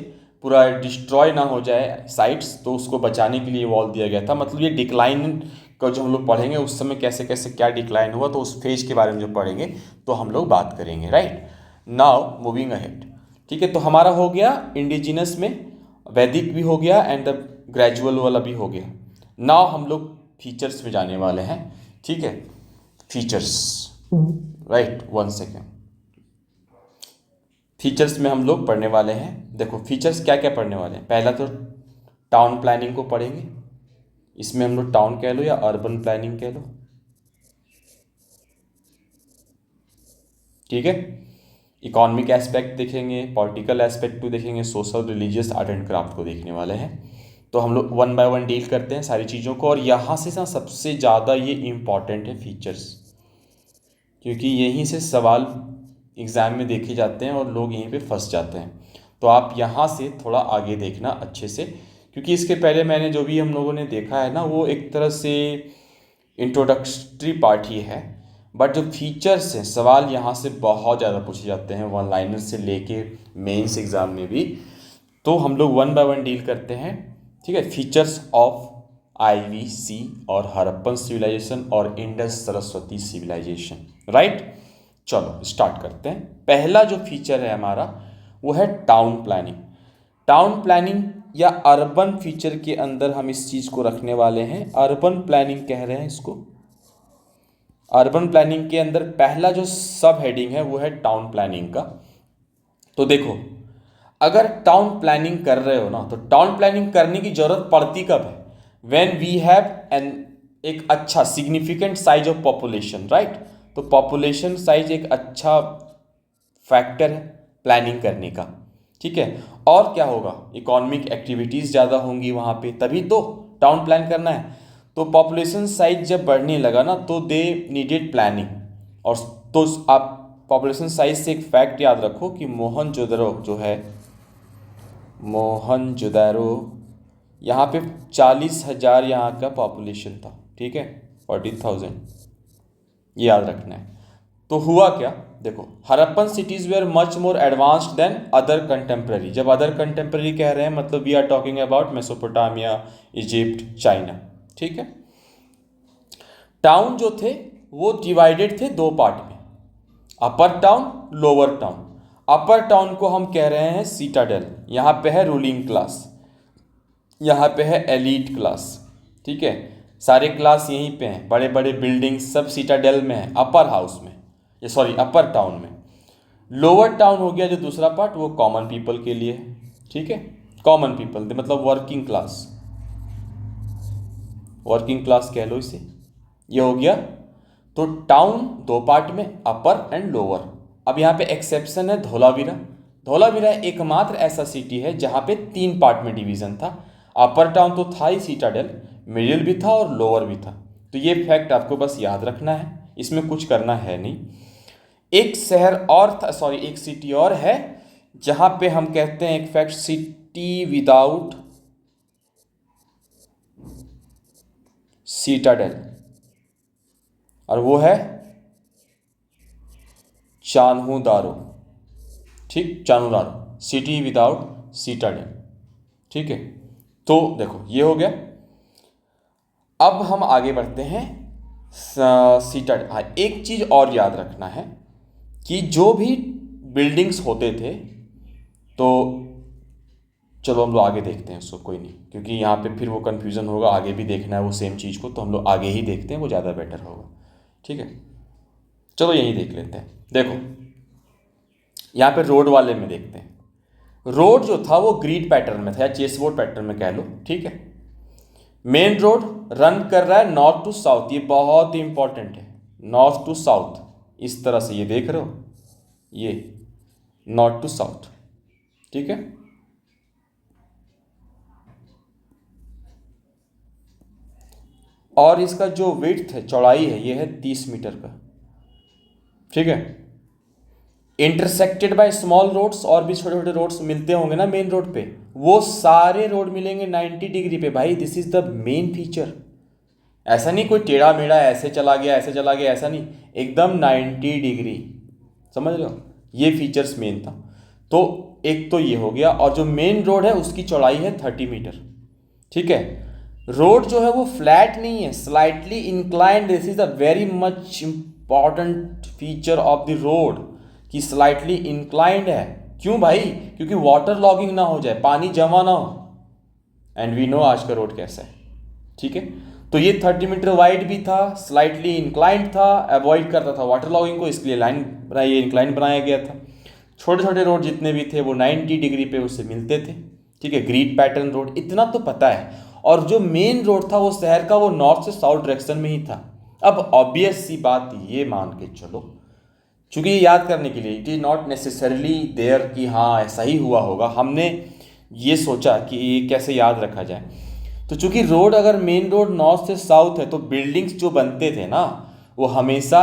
पूरा डिस्ट्रॉय ना हो जाए साइट्स, तो उसको बचाने के लिए वॉल दिया गया था। मतलब ये डिक्लाइन का जो हम लोग पढ़ेंगे, उस समय कैसे कैसे क्या डिक्लाइन हुआ, तो उस फेज के बारे में जो पढ़ेंगे तो हम लोग बात करेंगे, राइट। नाउ मूविंग अहेड, ठीक है। तो हमारा हो गया इंडिजिनस में, वैदिक भी हो गया एंड द ग्रेजुअल वाला भी हो गया। नाउ हम लोग फीचर्स में जाने वाले हैं, ठीक है। Features, right, 1 second. फीचर्स में हम लोग पढ़ने वाले हैं। देखो फीचर्स क्या क्या पढ़ने वाले हैं। पहला तो टाउन प्लानिंग को पढ़ेंगे, इसमें हम लोग टाउन कह लो या अर्बन प्लानिंग कह लो, ठीक है। इकोनॉमिक एस्पेक्ट देखेंगे, पॉलिटिकल एस्पेक्ट को देखेंगे, social, religious, art and craft को देखने वाले हैं। तो हम लोग 1 बाय 1 डील करते हैं सारी चीज़ों को। और यहाँ से ना सबसे ज़्यादा ये इम्पॉर्टेंट है फीचर्स, क्योंकि यहीं से सवाल एग्ज़ाम में देखे जाते हैं और लोग यहीं पे फंस जाते हैं। तो आप यहाँ से थोड़ा आगे देखना अच्छे से, क्योंकि इसके पहले मैंने जो भी हम लोगों ने देखा है ना, वो एक तरह से इंट्रोडक्टरी पार्ट ही है। बट जो फीचर्स हैं, सवाल यहाँ से बहुत ज़्यादा पूछे जाते हैं, वन लाइनर से लेके मेंस एग्ज़ाम में भी। तो हम लोग वन बाय वन डील करते हैं, ठीक है। फीचर्स ऑफ IVC और हड़प्पन सिविलाइजेशन और इंडस सरस्वती सिविलाइजेशन, राइट। चलो स्टार्ट करते हैं। पहला जो फीचर है हमारा वो है टाउन प्लानिंग। टाउन प्लानिंग या अर्बन फीचर के अंदर हम इस चीज़ को रखने वाले हैं, अर्बन प्लानिंग कह रहे हैं इसको। अर्बन प्लानिंग के अंदर पहला जो सब हेडिंग है वो है टाउन प्लानिंग का। तो देखो, अगर टाउन प्लानिंग कर रहे हो ना, तो टाउन प्लानिंग करने की जरूरत पड़ती कब है? व्हेन वी हैव एन एक अच्छा significant size of population, right. तो पॉपुलेशन साइज एक अच्छा फैक्टर है प्लानिंग करने का, ठीक है। और क्या होगा, इकोनॉमिक एक्टिविटीज़ ज़्यादा होंगी वहाँ पे, तभी तो टाउन प्लान करना है। तो पॉपुलेशन साइज जब बढ़ने लगा ना, तो दे नीडेड प्लानिंग। और तो आप पॉपुलेशन साइज से एक फैक्ट याद रखो कि मोहनजोदड़ो जो है, मोहनजोदड़ो, यहाँ पे 40,000 यहाँ का पॉपुलेशन था, ठीक है, 40,000, ये याद रखना है। तो हुआ क्या, देखो, Harappan cities were much more advanced than other contemporary. जब अदर कंटेम्प्रेरी कह रहे हैं, मतलब we are talking about Mesopotamia, Egypt, China, ठीक है। टाउन जो थे वो डिवाइडेड थे दो पार्ट में, अपर टाउन, लोअर टाउन। अपर टाउन को हम कह रहे हैं सीटाडेल, यहाँ पे है रूलिंग क्लास, यहाँ पे है एलीट क्लास, ठीक है। सारे क्लास यहीं पे हैं, बड़े बड़े बिल्डिंग्स सब सीटाडेल में है, अपर हाउस में, ये सॉरी अपर टाउन में। लोअर टाउन हो गया जो दूसरा पार्ट, वो कॉमन पीपल के लिए है, ठीक है। कॉमन पीपल मतलब वर्किंग क्लास, वर्किंग क्लास कह लो इसे, ये हो गया। तो टाउन दो पार्ट में, अपर एंड लोअर। अब यहाँ पे एक्सेप्शन है धोलावीरा। धोलावीरा एकमात्र ऐसा सिटी है जहाँ पे तीन पार्ट में डिवीजन था। अपर टाउन तो था ही सीटाडेल, मिडिल भी था और लोअर भी था। तो ये फैक्ट आपको बस याद रखना है, इसमें कुछ करना है नहीं। एक शहर और था, सॉरी एक सिटी और है जहाँ पे हम कहते हैं एक फैक्ट, सिटी विदाउट सीटाडेल, और वो है चान्होदारो, ठीक, चान्होदारो, सिटी विदाउट सीटाडेल, ठीक है। तो देखो ये हो गया। अब हम आगे बढ़ते हैं सीटाडेल। हाँ, एक चीज़ और याद रखना है कि जो भी बिल्डिंग्स होते थे, तो चलो हम लोग आगे देखते हैं उसको, कोई नहीं, क्योंकि यहाँ पे फिर वो कन्फ्यूज़न होगा, आगे भी देखना है वो सेम चीज़ को, तो हम लोग आगे ही देखते हैं, वो ज़्यादा बेटर होगा, ठीक है। चलो यही देख लेते हैं। देखो यहाँ पे रोड वाले में देखते हैं। रोड जो था वो ग्रिड पैटर्न में था, या चेसबोर्ड पैटर्न में कह लो, ठीक है। मेन रोड रन कर रहा है नॉर्थ टू साउथ, ये बहुत इंपॉर्टेंट है, नॉर्थ टू साउथ, इस तरह से, ये देख रहे हो, ये नॉर्थ टू साउथ, ठीक है। और इसका जो विड्थ है, चौड़ाई है, ये है 30 मीटर का, ठीक है। इंटरसेक्टेड बाय स्मॉल रोड्स, और भी छोटे छोटे रोड्स मिलते होंगे ना मेन रोड पे, वो सारे रोड मिलेंगे 90 डिग्री पे। भाई this is the main feature, ऐसा नहीं कोई टेढ़ा मेढ़ा ऐसे चला गया ऐसे चला गया, ऐसा नहीं, एकदम 90 डिग्री, समझ रहे हो, ये फीचर्स मेन था। तो एक तो ये हो गया, और जो मेन रोड है उसकी चौड़ाई है 30 मीटर, ठीक है। रोड जो है वो फ्लैट नहीं है, slightly inclined, this is a very much important feature of the road, कि स्लाइटली इंक्लाइंड है। क्यों भाई? क्योंकि वाटर लॉगिंग ना हो जाए, पानी जमा ना हो, एंड वी नो आज का रोड कैसा है, ठीक है। तो ये 30 मीटर वाइड भी था, स्लाइटली इंक्लाइंड था, अवॉइड करता था वाटर लॉगिंग को, इसलिए लाइन बनाई, ये इंक्लाइंड बनाया गया था। छोटे छोटे रोड जितने भी थे वो 90 डिग्री पे उससे मिलते थे, ठीक है। ग्रिड पैटर्न रोड, इतना तो पता है। और जो मेन रोड था वो शहर का, वो नॉर्थ से साउथ डायरेक्शन में ही था। अब ऑब्वियस सी बात ये मान के चलो, चूंकि ये याद करने के लिए, it is not necessarily there कि हाँ ऐसा ही हुआ होगा, हमने ये सोचा कि ये कैसे याद रखा जाए। तो चूंकि रोड अगर मेन रोड नॉर्थ से साउथ है, तो बिल्डिंग्स जो बनते थे ना, वो हमेशा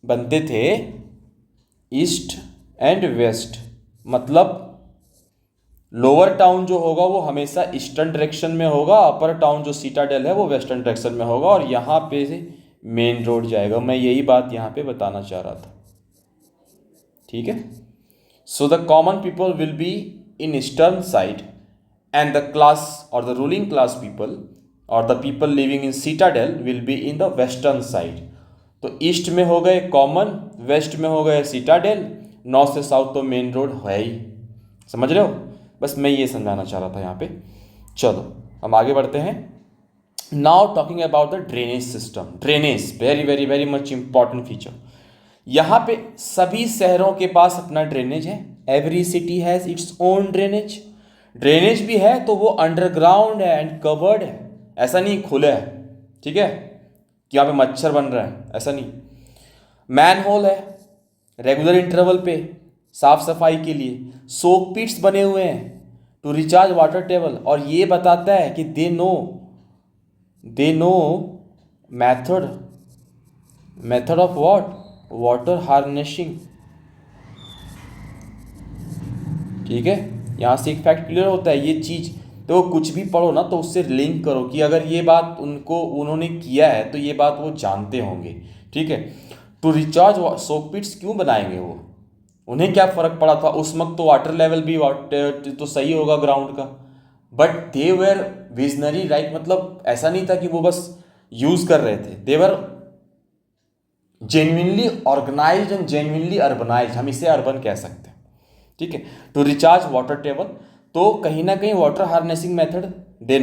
बनते थे ईस्ट एंड वेस्ट, मतलब लोअर टाउन जो होगा वो हमेशा ईस्टर्न डायरेक्शन में होगा, अपर टाउन जो सीटाडेल है वो वेस्टर्न डायरेक्शन में होगा, और यहाँ पे से मेन रोड जाएगा। मैं यही बात यहाँ पे बताना चाह रहा था, ठीक है। So the common people will be in eastern side and the class और द रूलिंग क्लास पीपल और the people living in citadel will be in the western side. तो ईस्ट में हो गए कॉमन, वेस्ट में हो गए सीटाडेल, नॉर्थ से साउथ तो मेन रोड है ही। समझ रहे हो? बस मैं ये समझाना चाह रहा था यहाँ पे। चलो हम आगे बढ़ते हैं। Now talking about the drainage system. Drainage very very very much important feature. यहाँ पे सभी शहरों के पास अपना ड्रेनेज है। Every city has its own drainage. Drainage भी है तो वो अंडरग्राउंड है एंड कवर्ड है, ऐसा नहीं खुला है, ठीक है, कि यहाँ पे मच्छर बन रहा है, ऐसा नहीं। मैन होल है रेगुलर इंटरवल पे साफ सफाई के लिए। सोक पिट्स बने हुए हैं टू रिचार्ज वाटर टेबल, और ये बताता है कि they know method of what, water harnessing, ठीक है। यहाँ से एक फैक्ट क्लियर होता है ये चीज़। तो कुछ भी पढ़ो ना तो उससे लिंक करो कि अगर ये बात उन्होंने किया है तो ये बात वो जानते होंगे, ठीक है। टू रिचार्ज सोक पिट्स क्यों बनाएंगे वो, उन्हें क्या फ़र्क पड़ा था उस वक्त, तो वाटर लेवल भी तो सही होगा ग्राउंड का। But they were visionary, right, मतलब ऐसा नहीं था कि वो बस यूज़ कर रहे थे, they were genuinely organised and genuinely urbanised, हम इसे अर्बन कह सकते हैं, ठीक है। टू रिचार्ज वाटर टेबल, तो कहीं ना कहीं water harnessing method they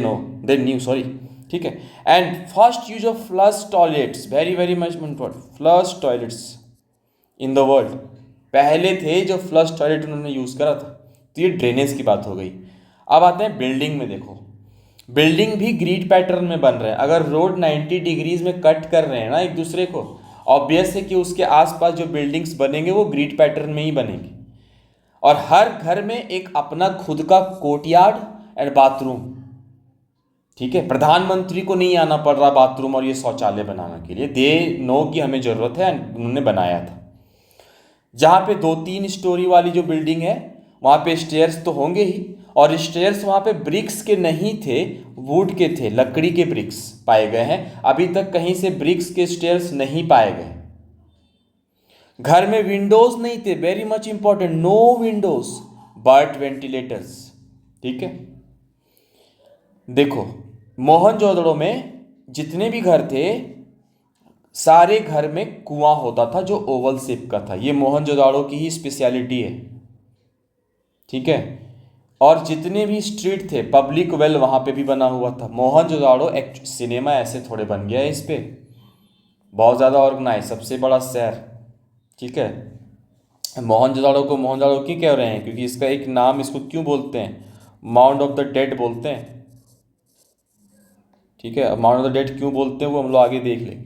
knew, sorry, ठीक है। And first use of flush toilets, very very much important, flush toilets in the world, पहले थे जो फ्लश टॉयलेट उन्होंने यूज़ करा था। तो ये ड्रेनेज की बात हो गई। अब आते हैं बिल्डिंग में। देखो बिल्डिंग भी ग्रिड पैटर्न में बन रहे हैं। अगर रोड 90 डिग्रीज में कट कर रहे हैं ना एक दूसरे को, ऑब्वियस है कि उसके आसपास जो बिल्डिंग्स बनेंगे वो ग्रिड पैटर्न में ही बनेंगे। और हर घर में एक अपना खुद का कोर्टयार्ड एंड बाथरूम, ठीक है। प्रधानमंत्री को नहीं आना पड़ रहा बाथरूम और ये शौचालय बनाने के लिए, दे नो कि हमें ज़रूरत है, उन्होंने बनाया था। जहाँ पे 2-3 स्टोरी वाली जो बिल्डिंग है वहाँ पे स्टेयर्स तो होंगे ही, और स्टेयर्स वहाँ पे ब्रिक्स के नहीं थे, वुड के थे, लकड़ी के ब्रिक्स पाए गए हैं। अभी तक कहीं से ब्रिक्स के स्टेयर्स नहीं पाए गए। घर में विंडोज नहीं थे, very much important, no windows but ventilators, ठीक है। देखो मोहनजोदड़ो में जितने भी घर थे सारे घर में कुआं होता था जो ओवल शेप का था। ये मोहनजोदाड़ो की ही स्पेशलिटी है, ठीक है। और जितने भी स्ट्रीट थे पब्लिक वेल वहाँ पे भी बना हुआ था। मोहनजोदाड़ो एक सिनेमा ऐसे थोड़े बन गया है इस पे, बहुत ज़्यादा ऑर्गेनाइज, सबसे बड़ा शहर, ठीक है। मोहनजोदाड़ो को मोहनजोदाड़ो क्यों कह रहे हैं, क्योंकि इसका एक नाम, इसको क्यों बोलते हैं, माउंट ऑफ द डेड बोलते हैं, ठीक है। अब माउंट ऑफ द डेड क्यों बोलते हैं वो हम लोग आगे देख लेंगे,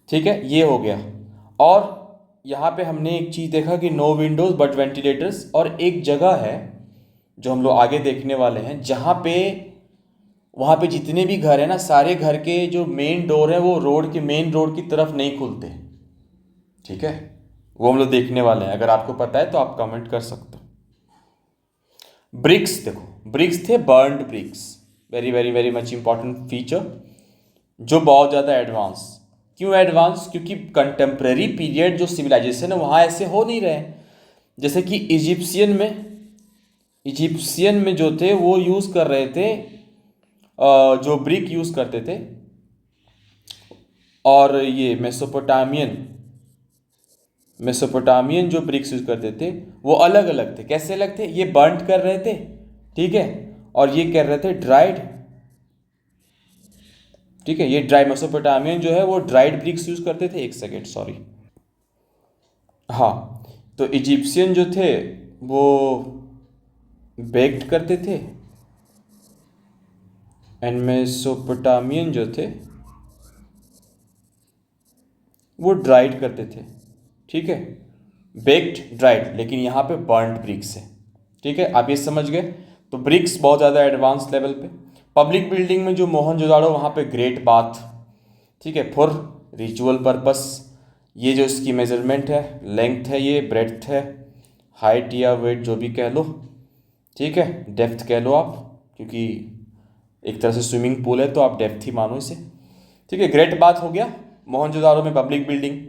ठीक है। ये हो गया। और यहाँ पे हमने एक चीज़ देखा कि नो विंडोज बट वेंटिलेटर्स, और एक जगह है जो हम लोग आगे देखने वाले हैं जहाँ पे वहाँ पे जितने भी घर हैं ना, सारे घर के जो मेन डोर है वो मेन रोड की तरफ नहीं खुलते, ठीक है। वो हम लोग देखने वाले हैं, अगर आपको पता है तो आप कमेंट कर सकते हो। ब्रिक्स, देखो ब्रिक्स थे burned bricks, very very very much important feature, जो बहुत ज़्यादा एडवांस। क्यों एडवांस? क्योंकि कंटेम्प्रेरी पीरियड जो सिविलाइजेशन है वहाँ ऐसे हो नहीं रहे। जैसे कि इजिप्शियन में जो थे वो यूज़ कर रहे थे, जो ब्रिक यूज़ करते थे, और ये मेसोपोटामियन जो ब्रिक्स यूज़ करते थे वो अलग अलग थे। कैसे अलग थे? ये बर्न्ट कर रहे थे, ठीक है, और ये कर रहे थे ड्राइड, ठीक है। ये ड्राई मेसोपोटामियन जो है वो ड्राइड ब्रिक्स यूज़ करते थे। एक सेकेंड, सॉरी, हाँ, तो इजिप्शियन जो थे वो बेक्ड करते थे, एंड मेसोपोटामियन जो थे वो ड्राइड करते थे, ठीक है, बेक्ड ड्राइड, लेकिन यहाँ पे बर्न्ड ब्रिक्स है, ठीक है। आप ये समझ गए। तो ब्रिक्स बहुत ज़्यादा एडवांस लेवल पे। पब्लिक बिल्डिंग में जो मोहनजोदाड़ो, वहाँ पे ग्रेट बाथ, ठीक है, फॉर रिचुअल पर्पस, ये जो इसकी मेजरमेंट है, लेंथ है, ये ब्रेड्थ है, हाइट या वेट जो भी कह लो, ठीक है, डेप्थ कह लो आप, क्योंकि एक तरह से स्विमिंग पूल है तो आप डेप्थ ही मानो इसे, ठीक है। ग्रेट बात हो गया, मोहनजोदाड़ो में पब्लिक बिल्डिंग।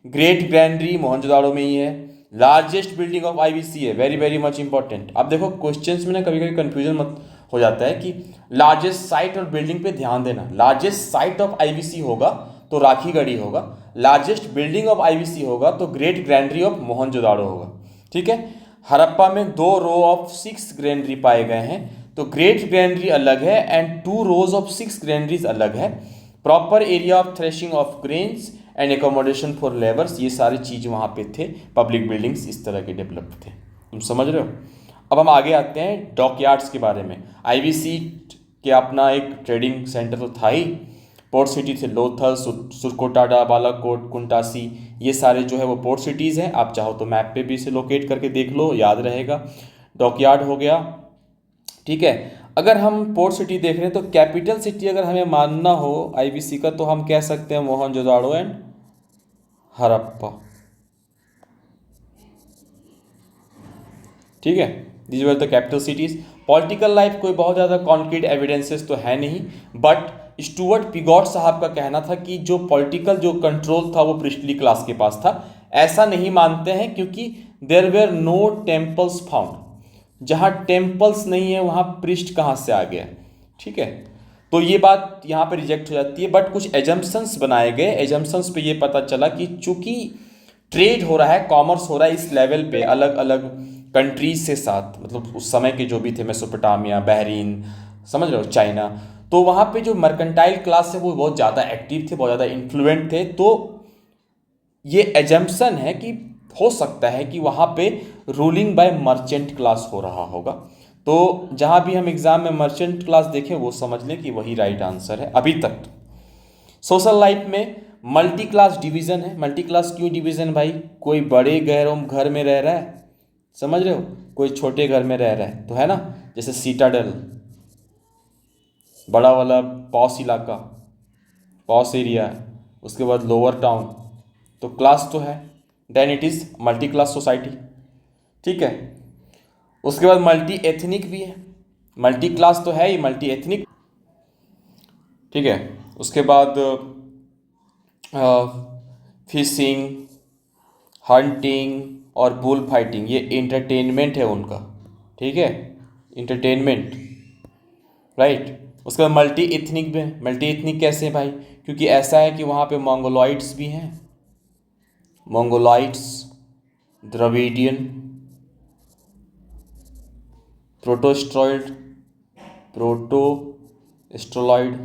ग्रेट ग्रैंडरी मोहनजोदाड़ो में ही है। लार्जेस्ट बिल्डिंग ऑफ आईबीसी है, वेरी वेरी मच इंपॉर्टेंट। अब देखो क्वेश्चंस में ना कभी कभी कंफ्यूजन मत हो जाता है कि लार्जेस्ट साइट और बिल्डिंग पे ध्यान देना। लार्जेस्ट साइट ऑफ आईबीसी होगा तो राखीगढ़ी होगा, लार्जेस्ट बिल्डिंग ऑफ आईबीसी होगा तो ग्रेट ग्रैंडरी ऑफ मोहनजोदाड़ो होगा, ठीक है। हड़प्पा में 2 रो ऑफ 6 ग्रैंडरी पाए गए हैं, तो ग्रेट ग्रैंडरी अलग है एंड 2 रोज ऑफ 6 ग्रैंडरीज अलग है। Proper area of threshing of grains and accommodation for labours, ये सारी चीज़ वहाँ पे थे। पब्लिक बिल्डिंग्स इस तरह के डेवलप थे, तुम समझ रहे हो। अब हम आगे आते हैं डॉकयार्ड्स के बारे में। आईबीसी के अपना एक ट्रेडिंग सेंटर तो था ही, पोर्ट सिटी थे लोथल, सुरकोटाडा, बालाकोट, कुंटासी, ये सारे जो है वो पोर्ट सिटीज़ हैं। आप चाहो तो मैप पे भी इसे लोकेट करके देख लो, याद रहेगा। डॉकयार्ड हो गया, ठीक है। अगर हम पोर्ट सिटी देख रहे हैं तो कैपिटल सिटी अगर हमें मानना हो आईबीसी का तो हम कह सकते हैं मोहनजोदाड़ो एंड हड़प्पा, ठीक है। These were the capital cities. Political life कोई बहुत ज़्यादा कॉन्क्रीट एविडेंसेस तो है नहीं, बट स्टुअर्ट पिगॉट साहब का कहना था कि जो पॉलिटिकल जो कंट्रोल था वो प्रिस्टली क्लास के पास था। ऐसा नहीं मानते हैं क्योंकि there were no temples found, जहाँ टेम्पल्स नहीं है वहाँ प्रिस्ट कहाँ से आ गया, ठीक है। तो ये बात यहाँ पे रिजेक्ट हो जाती है, बट कुछ एजम्पशंस बनाए गए। एजम्पशंस पे ये पता चला कि चूंकि ट्रेड हो रहा है, कॉमर्स हो रहा है इस लेवल पे अलग अलग कंट्रीज से साथ, मतलब उस समय के जो भी थे, मेसोपोटामिया, बहरीन, समझ रहे हो, चाइना, तो वहाँ पे जो मर्केंटाइल क्लास है वो बहुत ज़्यादा एक्टिव थे, बहुत ज़्यादा इन्फ्लुएंट थे। तो ये एजम्पशन है कि हो सकता है कि वहाँ पे रूलिंग बाय मर्चेंट क्लास हो रहा होगा। तो जहाँ भी हम एग्जाम में मर्चेंट क्लास देखें वो समझ लें कि वही राइट आंसर है अभी तक। सोशल लाइफ में मल्टी क्लास डिवीज़न है। मल्टी क्लास क्यों डिवीज़न भाई? कोई बड़े घर में रह रहा है, समझ रहे हो, कोई छोटे घर में रह रहा है, तो है ना, जैसे सीटाडेल, बड़ा वाला पॉस इलाका, पॉस एरिया, उसके बाद लोअर टाउन, तो क्लास तो है, then it is multi class society, ठीक है। उसके बाद मल्टी एथनिक भी है, मल्टी क्लास तो है ही, मल्टी एथनिक, ठीक है। उसके बाद फिशिंग, हंटिंग और बुल फाइटिंग, ये इंटरटेनमेंट है उनका, ठीक है, इंटरटेनमेंट, राइट। उसके बाद मल्टी एथनिक भी है। मल्टी एथनिक कैसे है भाई? क्योंकि ऐसा है कि वहाँ पे मंगोलॉइड्स भी हैं, मंगोलॉइड्स, द्रविडियन, प्रोटोस्ट्रॉइड, प्रोटोस्ट्रोलॉइड,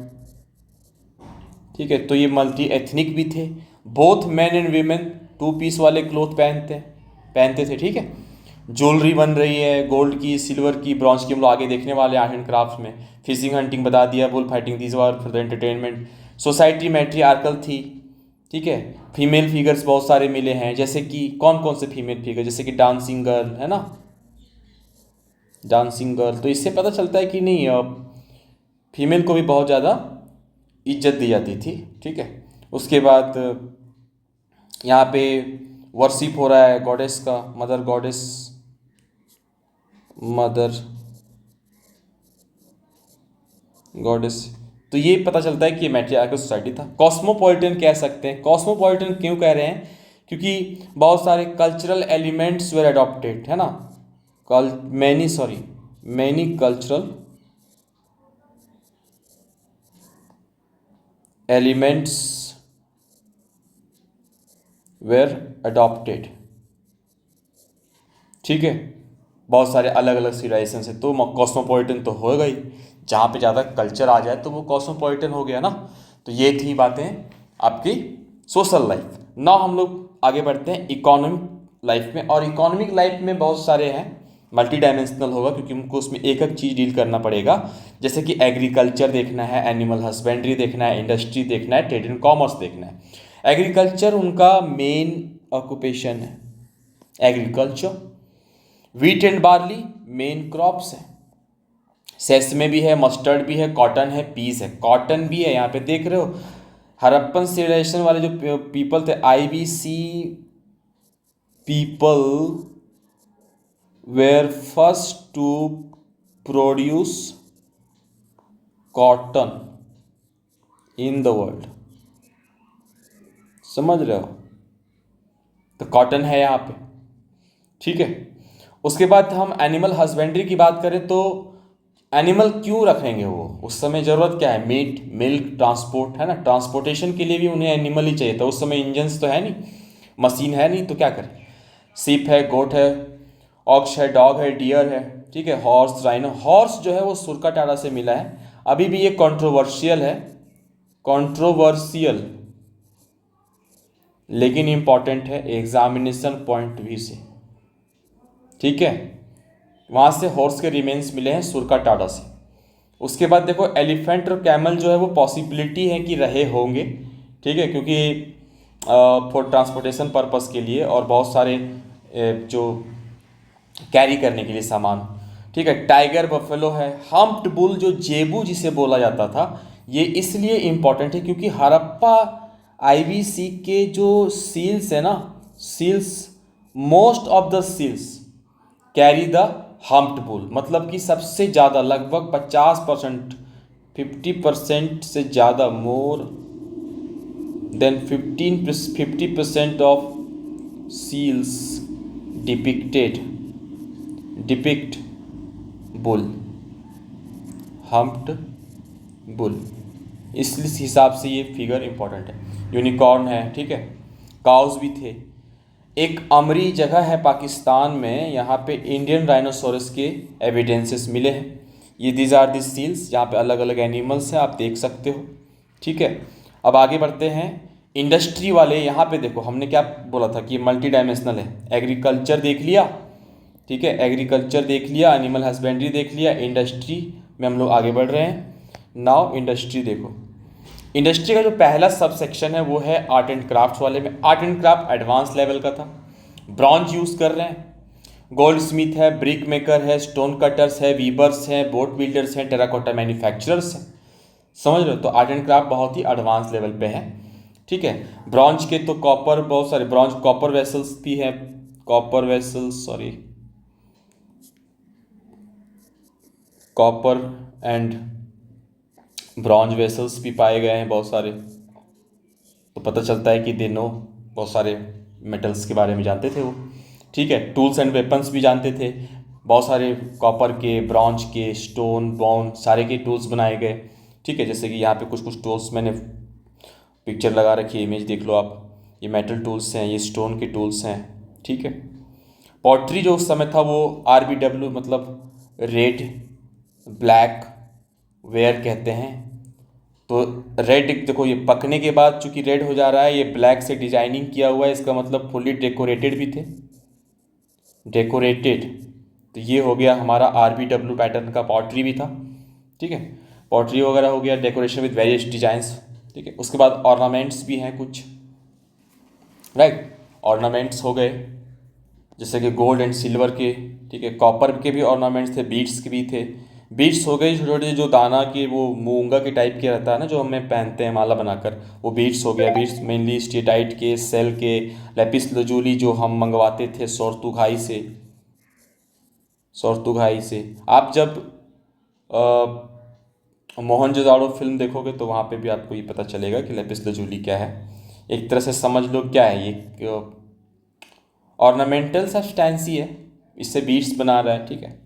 ठीक है। तो ये मल्टी एथनिक भी थे। Both man and women 2 piece वाले क्लोथ पहनते थे, ठीक है। ज्वेलरी बन रही है गोल्ड की, सिल्वर की, ब्रॉन्ज की, हम लोग आगे देखने वाले आर्ट एंड क्राफ्ट में। फिशिंग, हंटिंग बता दिया, bull fighting, these were for the entertainment. Society matriarchal थी, ठीक है। फीमेल फिगर्स बहुत सारे मिले हैं, जैसे कि कौन कौन से फीमेल फिगर, जैसे कि डांसिंग गर्ल, है ना, डांसिंग गर्ल। तो इससे पता चलता है कि नहीं, फीमेल को भी बहुत ज़्यादा इज्जत दी जाती थी, ठीक है। उसके बाद यहाँ पे वर्शिप हो रहा है गॉडेस का, मदर गॉडेस, मदर गॉडेस। तो ये पता चलता है कि मैट्रियार्कल सोसाइटी था। कॉस्मोपॉलिटन कह सकते हैं। कॉस्मोपॉलिटन क्यों कह रहे हैं? क्योंकि बहुत सारे कल्चरल एलिमेंट्स वेर अडॉप्टेड, है ना, many cultural elements were adopted, ठीक है। बहुत सारे अलग अलग सिविलाइजेशन है, तो कॉस्मोपॉलिटन तो हो गई। जहाँ पे ज़्यादा कल्चर आ जाए तो वो कॉस्मोपॉलिटन हो गया ना। तो ये थी बातें आपकी सोशल लाइफ। नाउ हम लोग आगे बढ़ते हैं इकोनॉमिक लाइफ में। और इकोनॉमिक लाइफ में बहुत सारे हैं, मल्टी डायमेंशनल होगा क्योंकि हमको उसमें एक एक चीज़ डील करना पड़ेगा। जैसे कि एग्रीकल्चर देखना है, एनिमल हस्बेंड्री देखना है, इंडस्ट्री देखना है, ट्रेड एंड कॉमर्स देखना है। एग्रीकल्चर उनका मेन ऑक्यूपेशन है, agriculture. Wheat and barley main crops हैं। सेसमे भी है, मस्टर्ड भी है, कॉटन है, पीस है। कॉटन भी है, यहाँ पे देख रहे हो हड़प्पन सिविलाइजेशन वाले जो पीपल थे, IBC people were first to produce cotton in the world. समझ रहे हो? तो कॉटन है यहाँ पे, ठीक है। उसके बाद हम एनिमल हस्बेंड्री की बात करें तो एनिमल क्यों रखेंगे वो, उस समय ज़रूरत क्या है, मीट मिल्क ट्रांसपोर्ट, है ना, ट्रांसपोर्टेशन के लिए भी उन्हें एनिमल ही चाहिए था। उस समय इंजन्स तो है नहीं, मशीन है नहीं, तो क्या करें। सीप है, गोट है, ऑक्स है, डॉग है, डियर है, ठीक है, हॉर्स, राइनो। हॉर्स जो है वो सुरका टाड़ा से मिला है। अभी भी ये कंट्रोवर्शियल है, कंट्रोवर्शियल, लेकिन इंपॉर्टेंट है एग्जामिनेशन पॉइंट भी से, ठीक है। वहाँ से हॉर्स के रिमेन्स मिले हैं सुरका टाड़ा से। उसके बाद देखो एलिफेंट और कैमल जो है वो पॉसिबिलिटी है कि रहे होंगे, ठीक है, क्योंकि फॉर ट्रांसपोर्टेशन पर्पस के लिए और बहुत सारे जो कैरी करने के लिए सामान, ठीक है। टाइगर, बफेलो है। हम्प्ड बुल जो जेबू जिसे बोला जाता था, ये इसलिए इम्पॉर्टेंट है क्योंकि हड़प्पा IBC के जो सील्स है ना, seals, most of the seals carry the humped bull, मतलब कि सबसे ज़्यादा, लगभग 50%, 50% से ज़्यादा, more than 50% of seals depict bull, humped bull, इस हिसाब से ये फिगर इंपॉर्टेंट है। यूनिकॉर्न है, ठीक है, काउस भी थे। एक अमरी जगह है पाकिस्तान में, यहाँ पे इंडियन राइनोसोरस के एविडेंसेस मिले हैं। ये दीज आर दी सील्स, यहाँ पे अलग अलग एनिमल्स हैं, आप देख सकते हो, ठीक है। अब आगे बढ़ते हैं। इंडस्ट्री वाले, यहाँ पे देखो हमने क्या बोला था कि मल्टी डायमेंशनल है। एग्रीकल्चर देख लिया, ठीक है, एग्रीकल्चर देख लिया, एनिमल हस्बेंड्री देख लिया, इंडस्ट्री में हम लोग आगे बढ़ रहे हैं। नाउ इंडस्ट्री देखो, इंडस्ट्री का जो पहला सब सेक्शन है वो है आर्ट एंड क्राफ्ट वाले में। Art and craft advance level का था, ब्रॉन्ज यूज़ कर रहे हैं, गोल्ड स्मिथ है, ब्रिक मेकर है, स्टोन कटर्स है, वीवर्स हैं, बोट बिल्डर्स हैं, टेराकोटा मैन्युफैक्चरर्स हैं। समझ रहे हो? तो आर्ट एंड क्राफ्ट बहुत ही एडवांस लेवल पे है, ठीक है। ब्रॉन्ज के तो कॉपर, बहुत सारे ब्रॉन्ज कॉपर वेसल्स भी हैं, copper vessels, sorry, copper and bronze vessels भी पाए गए हैं बहुत सारे। तो पता चलता है कि दिनों बहुत सारे मेटल्स के बारे में जानते थे वो, ठीक है। टूल्स एंड वेपन्स भी जानते थे, बहुत सारे कॉपर के, ब्रॉन्ज के, स्टोन, बोन, सारे के टूल्स बनाए गए, ठीक है। जैसे कि यहाँ पे कुछ कुछ टूल्स मैंने पिक्चर लगा रखी है, इमेज देख लो आप। ये मेटल टूल्स हैं, ये स्टोन के टूल्स हैं, ठीक है। पॉटरी जो उस समय था वो RBW, मतलब रेड ब्लैक वेयर कहते हैं। तो रेड देखो, ये पकने के बाद चूंकि रेड हो जा रहा है, ये ब्लैक से डिजाइनिंग किया हुआ है, इसका मतलब फुली डेकोरेटेड भी थे, डेकोरेटेड। तो ये हो गया हमारा RBW पैटर्न का पॉटरी भी था, ठीक है। पॉटरी वगैरह हो गया, डेकोरेशन विद वेरियस डिजाइंस, ठीक है। उसके बाद ऑर्नामेंट्स भी हैं कुछ, राइट, ऑर्नामेंट्स हो गए जैसे कि गोल्ड एंड सिल्वर के, ठीक है। कॉपर के भी ऑर्नामेंट्स थे, बीड्स के भी थे। बीड्स हो गए छोटे छोटे, जो दाना के, वो मूंगा के टाइप के रहता है ना, जो हमें पहनते हैं माला बनाकर, वो बीड्स हो गया। बीड्स मेनली स्टेटाइट के, सेल के, लेपिस लजूली जो हम मंगवाते थे सोरतुघाई से, सोरतुघाई से। आप जब मोहनजोदाड़ो फिल्म देखोगे तो वहाँ पे भी आपको ये पता चलेगा कि लेपिस लजूली क्या है। एक तरह से समझ लो क्या है ये, ऑर्नामेंटल सब्सटेंसी है, इससे बीड्स बना रहा है, ठीक है।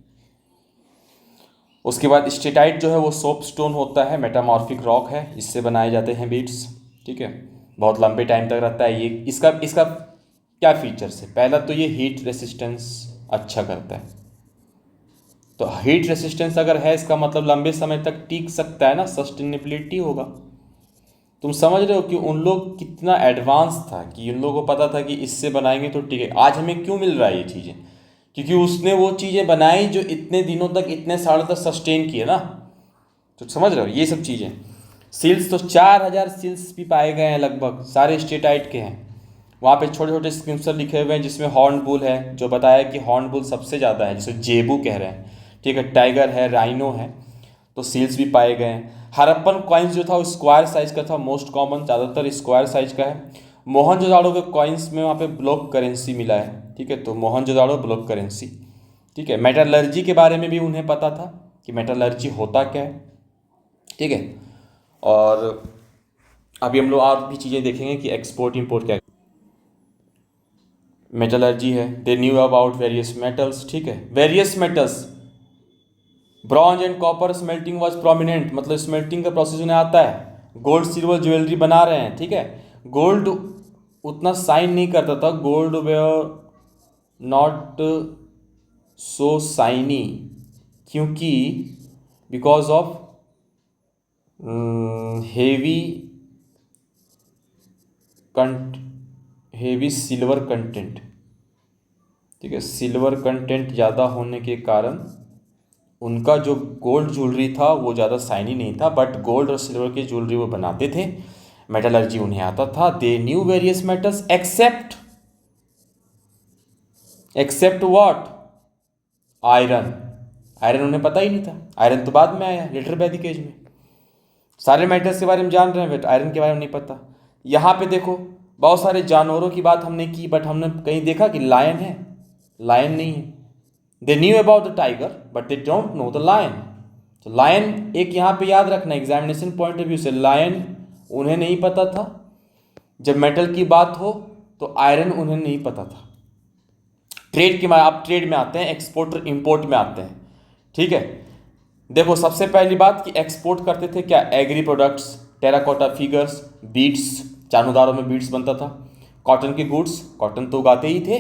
उसके बाद स्टेटाइट जो है वो सोप स्टोन होता है, मेटामॉर्फिक रॉक है, इससे बनाए जाते हैं बीड्स, ठीक है। बहुत लंबे टाइम तक रहता है ये। इसका इसका क्या फीचर्स है, पहला तो ये हीट रेसिस्टेंस अच्छा करता है। तो हीट रेसिस्टेंस अगर है, इसका मतलब लंबे समय तक टिक सकता है ना, सस्टेनेबिलिटी होगा। तुम समझ रहे हो कि उन लोग कितना एडवांस था, कि उन लोगों को पता था कि इससे बनाएंगे तो ठीक है। आज हमें क्यों मिल रहा है ये चीज़ें, क्योंकि उसने वो चीज़ें बनाई जो इतने दिनों तक, इतने सालों तक सस्टेन किए ना। तो समझ रहे हो ये सब चीज़ें। सील्स तो 4000 सील्स भी पाए गए हैं, लगभग सारे स्टेटाइट के हैं। वहाँ पे छोटे छोटे स्क्रिप्चर लिखे हुए हैं, जिसमें हॉर्न बुल है, जो बताया कि हॉर्न बुल सबसे ज़्यादा है, जिसे जेबू कह रहे हैं, ठीक है। टाइगर है, राइनो है। तो सील्स भी पाए गए हैं। हड़प्पन कॉइन्स जो था वो स्क्वायर साइज का था, मोस्ट कॉमन, ज़्यादातर स्क्वायर साइज का है। मोहनजोदाड़ो के कॉइन्स में वहाँ पे ब्लॉक करेंसी मिला है, ठीक है, तो मोहनजोदाड़ो ब्लॉक करेंसी, ठीक है। मेटलर्जी के बारे में भी उन्हें पता था कि मेटलर्जी होता क्या है, ठीक है। और अभी हम लोग और भी चीज़ें देखेंगे कि एक्सपोर्ट इंपोर्ट क्या है। मेटलर्जी है, they knew about various metals, ठीक है। Various metals, bronze and copper smelting was prominent, मतलब स्मेल्टिंग का प्रोसेस उन्हें आता है। गोल्ड सिल्वर ज्वेलरी बना रहे हैं, ठीक है। गोल्ड उतना साइन नहीं करता था, gold were not so shiny, क्योंकि because of heavy heavy silver content, ठीक है। सिल्वर कंटेंट ज़्यादा होने के कारण उनका जो गोल्ड ज्वेलरी था वो ज़्यादा शाइनी नहीं था, बट गोल्ड और सिल्वर की ज्वेलरी वो बनाते थे, मेटलर्जी उन्हें आता था। They knew various metals accept what, iron. Iron उन्हें पता ही नहीं था, आयरन तो बाद में आया लेटर वैदिक एज में। सारे मेटल्स के बारे में जान रहे हैं बट आयरन के बारे में नहीं पता। यहाँ पे देखो बहुत सारे जानवरों की बात हमने की, बट हमने कहीं देखा कि लायन है? लायन नहीं है। They knew about the tiger but they don't know the lion. तो लायन एक यहाँ पे याद रखना एग्जामिनेशन पॉइंट ऑफ व्यू से, लायन उन्हें नहीं पता था। जब मेटल की बात हो तो आयरन उन्हें नहीं पता था। ट्रेड के आप ट्रेड में आते हैं, एक्सपोर्ट और इंपोर्ट में आते हैं, ठीक है। देखो सबसे पहली बात कि एक्सपोर्ट करते थे क्या, agri products, terracotta figures, beads, चानुदारों में बीड्स बनता था। कॉटन के गुड्स, कॉटन तो उगाते ही थे।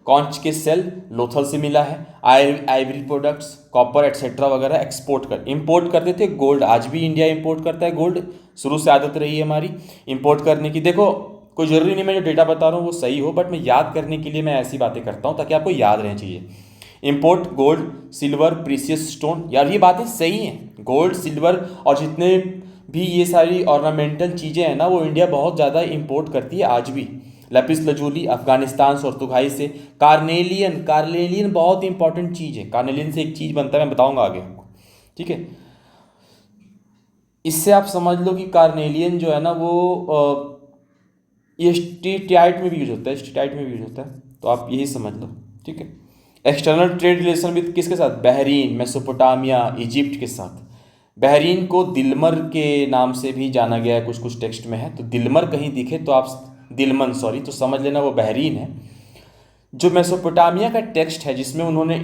कॉन्च के सेल लोथल से मिला है। आइवरी प्रोडक्ट्स, कॉपर एटसेट्रा वगैरह एक्सपोर्ट कर। इंपोर्ट करते थे गोल्ड, आज भी इंडिया इंपोर्ट करता है गोल्ड, शुरू से आदत रही है हमारी इंपोर्ट करने की। देखो कोई ज़रूरी नहीं मैं जो डेटा बता रहा हूँ वो सही हो, बट मैं याद करने के लिए मैं ऐसी बातें करता हूँ ताकि आपको याद रहें चीज़ें। Import gold silver precious stone, यार ये बातें सही हैं। गोल्ड सिल्वर और जितने भी ये सारी ऑर्नामेंटल चीज़ें हैं ना वो इंडिया बहुत ज़्यादा इंपोर्ट करती है आज भी। लैपिस लजूली अफगानिस्तान और तुर्काई से। कार्नेलियन, कार्नेलियन बहुत इंपॉर्टेंट चीज़ है, कार्नेलियन से एक चीज़ बनता है, मैं बताऊंगा आगे आपको, ठीक है। इससे आप समझ लो कि कार्नेलियन जो है ना वो ये स्टीटाइट में भी यूज होता है, स्टीटाइट में भी यूज होता है, तो आप यही समझ लो, ठीक है। एक्सटर्नल ट्रेड रिलेशन विद किसके साथ, बहरीन, मेसोपोटामिया, इजिप्ट के साथ। बहरीन को दिलमर के नाम से भी जाना गया है, कुछ कुछ टेक्स्ट में है, तो दिलमर कहीं दिखे तो आप दिलमन सॉरी तो समझ लेना वो बहरीन है। जो मेसोपोटामिया का टेक्स्ट है जिसमें उन्होंने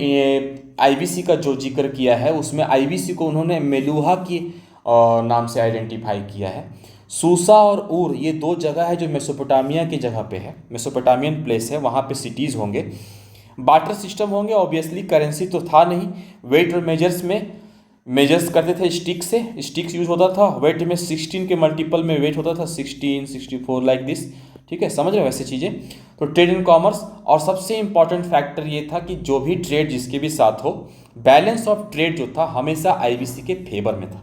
आईबीसी का जो जिक्र किया है उसमें आईबीसी को उन्होंने मेलुहा की नाम से आइडेंटिफाई किया है। सूसा और ऊर ये दो जगह है जो मेसोपोटामिया की जगह पे है, मेसोपोटामियन प्लेस है, वहाँ पे सिटीज़ होंगे। बार्टर सिस्टम होंगे, ऑब्वियसली करेंसी तो था नहीं। वेट और मेजर्स में मेजर्स करते थे स्टिक से, स्टिक्स यूज होता था। वेट में 16 के मल्टीपल में वेट होता था, 16, 64 लाइक दिस, ठीक है, समझ रहे हो वैसे चीज़ें। तो ट्रेड एंड कॉमर्स, और सबसे इंपॉर्टेंट फैक्टर ये था कि जो भी ट्रेड जिसके भी साथ हो, बैलेंस ऑफ ट्रेड जो था हमेशा आईबीसी के फेवर में था,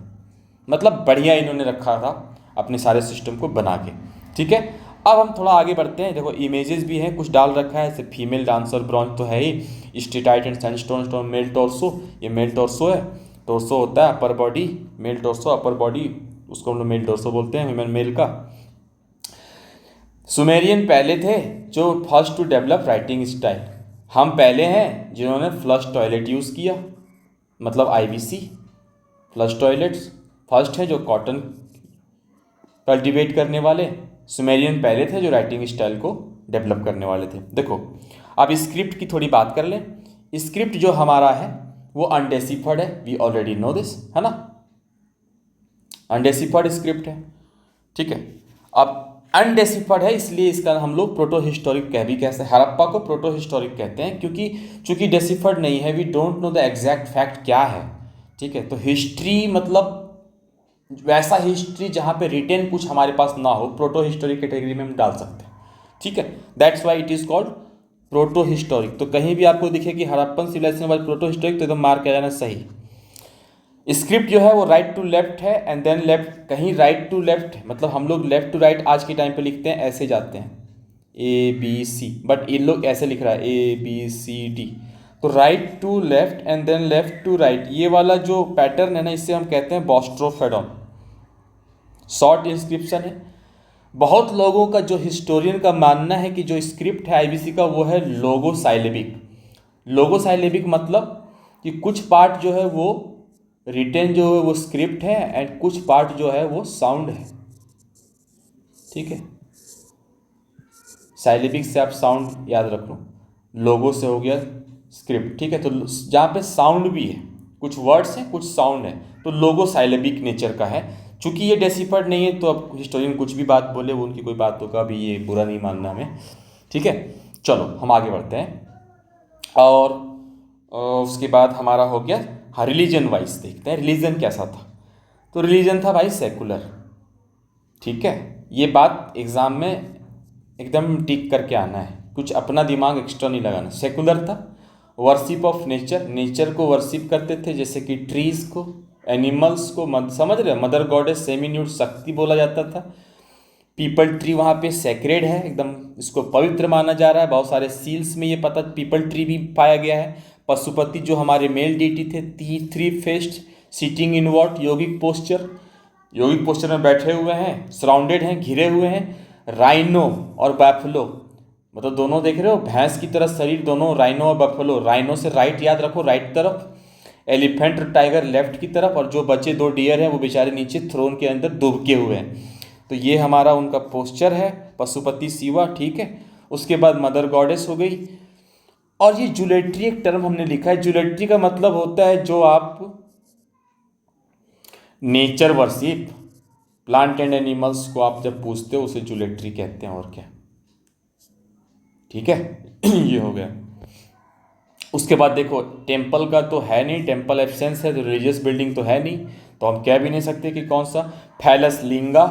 मतलब बढ़िया इन्होंने रखा था अपने सारे सिस्टम को बना के, ठीक है। अब हम थोड़ा आगे बढ़ते हैं। देखो इमेजेस भी हैं, कुछ डाल रखा है, जैसे फीमेल डांसर ब्रॉन्ज तो है ही, steatite and sandstone stone, male torso, ये मेल टोर्सो है, टोर्सो होता है upper body, male torso upper body, उसको हम लोग मेल टोर्सो बोलते हैं, ह्यूमन मेल का। सुमेरियन पहले थे जो first to develop writing style, हम पहले हैं जिन्होंने फ्लश टॉयलेट यूज़ किया, मतलब आईबीसी फ्लश टॉयलेट्स फर्स्ट है जो कॉटन कल्टीवेट करने वाले। सुमेरियन पहले थे जो राइटिंग स्टाइल को डेवलप करने वाले थे। देखो अब स्क्रिप्ट की थोड़ी बात कर लें। स्क्रिप्ट जो हमारा है वो अनडेसिफर्ड है, वी ऑलरेडी नो दिस, है ना, अनडेसिफर्ड स्क्रिप्ट है, ठीक है। अब अनडेसिफर्ड है इसलिए इसका हम लोग प्रोटो हिस्टोरिक कह भी कह सकते हैं, हड़प्पा को प्रोटो हिस्टोरिक कहते हैं क्योंकि चूंकि डेसिफर्ड नहीं है, we don't know the exact fact क्या है, ठीक है। तो हिस्ट्री मतलब वैसा हिस्ट्री जहाँ पे रिटेन कुछ हमारे पास ना हो, प्रोटो हिस्टोरिक कैटेगरी में हम डाल सकते हैं, ठीक है। That's why it is called proto historic. तो कहीं भी आपको दिखे कि हड़प्पन सिविलाइजेशन वाले प्रोटो हिस्टोरिक तो एकदम मार्क किया जाना सही। स्क्रिप्ट जो है वो राइट टू लेफ्ट है एंड देन लेफ्ट, कहीं राइट टू लेफ्ट है, मतलब हम लोग लेफ्ट टू राइट आज के टाइम पे लिखते हैं, ऐसे जाते हैं A B C, but in लोग ऐसे लिख रहा है A B C D, तो right to left and then left to right, ये वाला जो पैटर्न है ना, इसे हम कहते हैं बॉस्ट्रोफेडॉन, शॉर्ट इंस्क्रिप्शन है। बहुत लोगों का, जो हिस्टोरियन का मानना है कि जो स्क्रिप्ट है आईबीसी का वो है लोगोसाइलेबिक। लोगोसाइलेबिक मतलब कि कुछ पार्ट जो है वो रिटेन जो है वो स्क्रिप्ट है एंड कुछ पार्ट जो है वो साउंड है। ठीक है, साइलेबिक से आप साउंड याद रख लो, लोगो से हो गया स्क्रिप्ट। ठीक है, तो जहाँ पे साउंड भी है, कुछ वर्ड्स हैं कुछ साउंड है, तो लोगो साइलेबिक नेचर का है। चूंकि ये डेसिफर्ड नहीं है तो अब हिस्टोरियन कुछ भी बात बोले वो उनकी कोई बात होगा, अभी ये बुरा नहीं मानना हमें। ठीक है, चलो हम आगे बढ़ते हैं। और उसके बाद हमारा हो गया, हाँ रिलीजन वाइज देखते हैं रिलीजन कैसा था। तो रिलीजन था भाई सेकुलर। ठीक है, ये बात एग्ज़ाम में एकदम टिक करके आना है, कुछ अपना दिमाग एक्स्ट्रा नहीं लगाना। सेकुलर था, वर्शिप ऑफ नेचर, नेचर को वर्शिप करते थे, जैसे कि ट्रीज को, एनिमल्स को, समझ रहे हो, मदर गॉडेस सेमीन्यूट शक्ति बोला जाता था। पीपल ट्री वहाँ पे सेक्रेड है, एकदम इसको पवित्र माना जा रहा है। बहुत सारे सील्स में ये पता पीपल ट्री भी पाया गया है। पशुपति जो हमारे मेल डीटी थे, 3 faced seating in what, yogic posture, yogic posture में बैठे हुए हैं, सराउंडेड हैं, घिरे हुए हैं। राइनो और बैफलो, मतलब दोनों देख रहे हो भैंस की तरह शरीर दोनों, राइनो और बफलो। राइनो से राइट याद रखो, राइट तरफ, एलिफेंट और टाइगर लेफ्ट की तरफ, और जो बचे 2 डियर हैं वो बेचारे नीचे थ्रोन के अंदर दुबके हुए हैं। तो ये हमारा उनका पोस्चर है, पशुपति शिवा। ठीक है, उसके बाद मदर गॉडेस हो गई। और ये जूलेट्री एक टर्म हमने लिखा है, जूलेट्री का मतलब होता है जो आप nature worship, plant and animals को आप जब पूछते हो उसे जूलेट्री कहते हैं, और क्या। ठीक है ये हो गया। उसके बाद देखो टेम्पल का तो है नहीं, टेम्पल एब्सेंस है, तो रिलीजियस बिल्डिंग तो है नहीं, तो हम कह भी नहीं सकते कि कौन सा। फैलस, लिंगा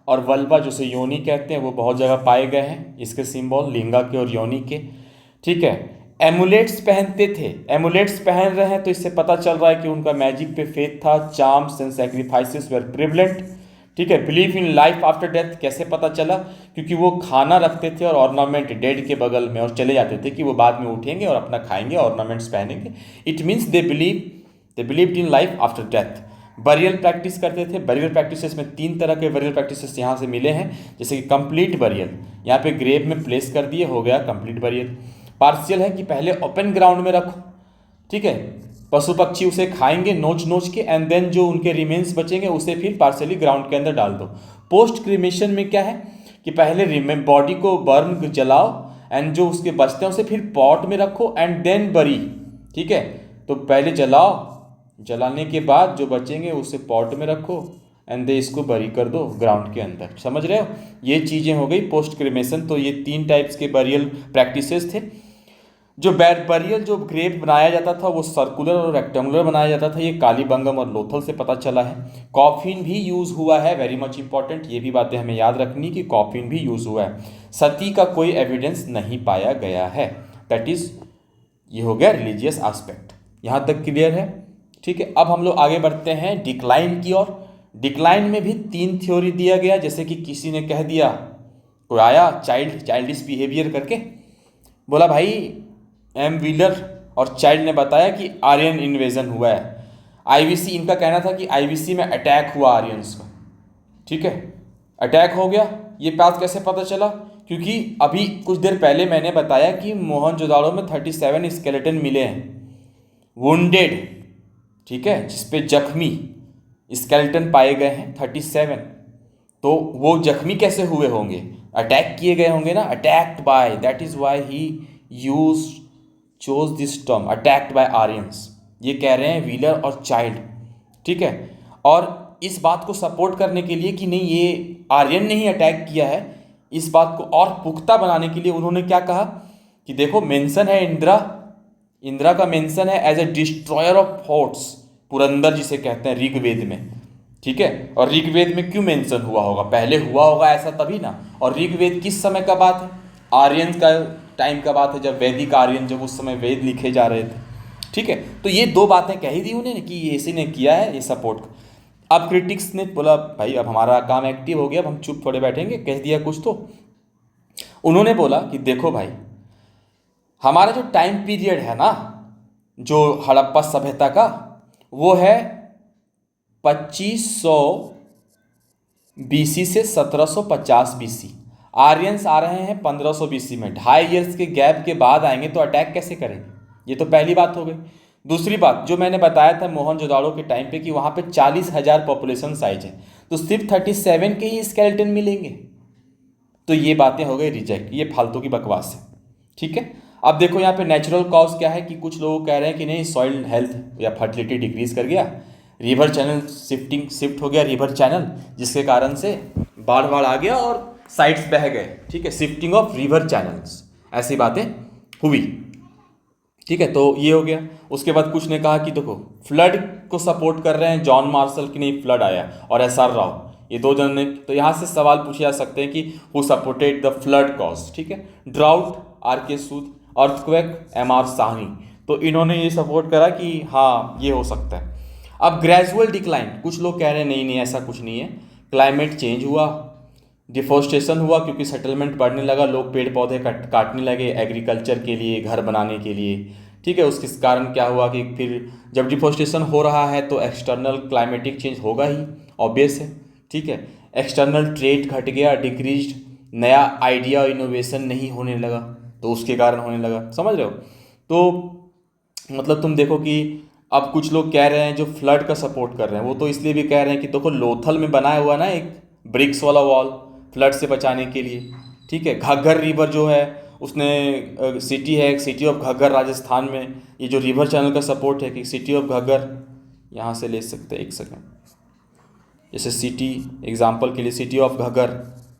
और वल्वा जिसे योनि कहते हैं वो बहुत जगह पाए गए हैं, इसके सिंबल लिंगा के और योनि के। ठीक है, एमुलेट्स पहनते थे, एमुलेट्स पहन रहे हैं तो इससे पता चल रहा है कि उनका मैजिक पे फेथ था। Charms and sacrifices were prevalent. ठीक है, believe in life after death कैसे पता चला, क्योंकि वो खाना रखते थे और ऑर्नामेंट डेड के बगल में, और चले जाते थे कि वो बाद में उठेंगे और अपना खाएंगे, ऑर्नामेंट्स पहनेंगे। It means they believed in life after death. Burial practice करते थे, बरियल प्रैक्टिसेस में 3 तरह के बरियल प्रैक्टिसेस यहाँ से मिले हैं, जैसे कि कंप्लीट बरियल, यहाँ पे ग्रेव में प्लेस कर दिए, हो गया कंप्लीट बरियल। पार्शियल है कि पहले ओपन ग्राउंड में रखो, ठीक है, पशु पक्षी उसे खाएंगे नोच नोच के, एंड देन जो उनके रिमेन्स बचेंगे उसे फिर पार्शियली ग्राउंड के अंदर डाल दो। पोस्ट क्रीमेशन में क्या है कि पहले बॉडी को बर्न जलाओ, एंड जो उसके बचते हैं उसे फिर पॉट में रखो एंड देन बरी। ठीक है, तो पहले जलाओ, जलाने के बाद जो बचेंगे उसे पॉट में रखो एंड दे इसको बरी कर दो ग्राउंड के अंदर। समझ रहे हो, ये चीज़ें हो गई पोस्ट क्रीमेशन। तो ये 3 टाइप्स के बरियल प्रैक्टिसेस थे। जो बरियल जो ग्रेव बनाया जाता था वो सर्कुलर और रेक्टेंगुलर बनाया जाता था, ये कालीबंगम और लोथल से पता चला है। कॉफिन भी यूज़ हुआ है, वेरी मच इंपॉर्टेंट, ये भी बातें हमें याद रखनी कि कॉफिन भी यूज़ हुआ है। सती का कोई एविडेंस नहीं पाया गया है। दैट इज़, ये हो गया रिलीजियस एस्पेक्ट, यहाँ तक क्लियर है। ठीक है, अब हम लोग आगे बढ़ते हैं डिक्लाइन की ओर। डिक्लाइन में भी 3 थ्योरी दिया गया, जैसे कि किसी ने कह दिया, कोई आया चाइल्डिश बिहेवियर करके बोला भाई एम व्हीलर और चाइल्ड ने बताया कि आर्यन इन्वेजन हुआ है। आईवीसी, इनका कहना था कि आईवीसी में अटैक हुआ आर्यंस का। ठीक है, अटैक हो गया, ये बात कैसे पता चला, क्योंकि अभी कुछ देर पहले मैंने बताया कि मोहनजोदाड़ो में 37 स्केलेटन मिले हैं वुंडेड, ठीक है, जिसपे जख्मी स्केलेटन पाए गए हैं 37। तो वो जख्मी कैसे हुए होंगे, अटैक किए गए होंगे ना, attacked by, that is why he chose this term, attacked by Aryans. ये कह रहे हैं व्हीलर और चाइल्ड। ठीक है, और इस बात को सपोर्ट करने के लिए कि नहीं ये आर्यन ने ही अटैक किया है, इस बात को और पुख्ता बनाने के लिए उन्होंने क्या कहा कि देखो मेंशन है इंदिरा का मेंशन है as a destroyer of forts, Purandar जिसे कहते हैं ऋग्वेद में। ठीक है, और ऋग्वेद में क्यों मेंशन हुआ होगा, पहले हुआ होगा ऐसा तभी ना। और ऋग्वेद किस समय का बात है, आर्यन का टाइम का बात है, जब वैदिक आर्यन, जब उस समय वेद लिखे जा रहे थे। ठीक है, तो ये 2 बातें कही दी उन्होंने कि ये इसी ने किया है, ये सपोर्ट। अब क्रिटिक्स ने बोला भाई अब हमारा काम एक्टिव हो गया, अब हम चुप थोड़े बैठेंगे, कह दिया कुछ तो। उन्होंने बोला कि देखो भाई हमारा जो टाइम पीरियड है ना, जो हड़प्पा सभ्यता का, वो है 2500 BC से 1750 BC। आर्यंस आ रहे हैं 1500 BC में, 2.5 ईयर्स के गैप के बाद आएंगे, तो अटैक कैसे करेंगे? ये तो पहली बात हो गई। दूसरी बात जो मैंने बताया था मोहनजोदाड़ो के टाइम पे कि वहाँ पे 40,000 पॉपुलेशन साइज है, तो सिर्फ 37 के ही स्केलेटन मिलेंगे। तो ये बातें हो गई रिजेक्ट, ये फालतू की बकवास है। ठीक है, अब देखो यहाँ पे नेचुरल कॉज क्या है कि कुछ लोग कह रहे हैं कि नहीं, सॉइल हेल्थ या फर्टिलिटी डिक्रीज कर गया, रिवर चैनल शिफ्ट हो गया रिवर चैनल, जिसके कारण से बाढ़ आ गया और साइड्स बह गए। ठीक है, शिफ्टिंग ऑफ रिवर चैनल्स, ऐसी बातें हुई। ठीक है, तो ये हो गया। उसके बाद कुछ ने कहा कि देखो फ्लड को सपोर्ट कर रहे हैं जॉन मार्शल की, नहीं फ्लड आया, और SR राव, ये दो जन ने। तो यहाँ से सवाल पूछे जा सकते हैं कि who supported the flood cause. ठीक है, ड्राउट RK सूद, अर्थक्वेक MR साहनी। तो इन्होंने ये सपोर्ट करा कि हाँ ये हो सकता है। अब ग्रेजुअल डिक्लाइन, कुछ लोग कह रहे हैं नहीं नहीं ऐसा कुछ नहीं है, क्लाइमेट चेंज हुआ, डिफोरेस्टेशन हुआ क्योंकि सेटलमेंट बढ़ने लगा, लोग पेड़ पौधे काटने लगे एग्रीकल्चर के लिए, घर बनाने के लिए। ठीक है, उसके कारण क्या हुआ कि फिर जब डिफोरेस्टेशन हो रहा है तो एक्सटर्नल क्लाइमेटिक चेंज होगा ही, ऑब्वियस है। ठीक है, एक्सटर्नल ट्रेड घट गया, डिक्रीज, नया आइडिया इनोवेशन नहीं होने लगा, तो उसके कारण होने लगा। समझ रहे हो? तो मतलब तुम देखो कि अब कुछ लोग कह रहे हैं जो फ्लड का सपोर्ट कर रहे हैं, वो तो इसलिए भी कह रहे हैं कि देखो लोथल में बनाया हुआ ना एक ब्रिक्स वाला वॉल, फ्लड से बचाने के लिए। ठीक है, घग्गर रिवर जो है उसने सिटी है, एक सिटी ऑफ घग्गर राजस्थान में, ये जो रिवर चैनल का सपोर्ट है कि सिटी ऑफ घग्गर, यहाँ से ले सकते हैं, एक सेकेंड, जैसे सिटी एग्जांपल के लिए सिटी ऑफ घग्गर,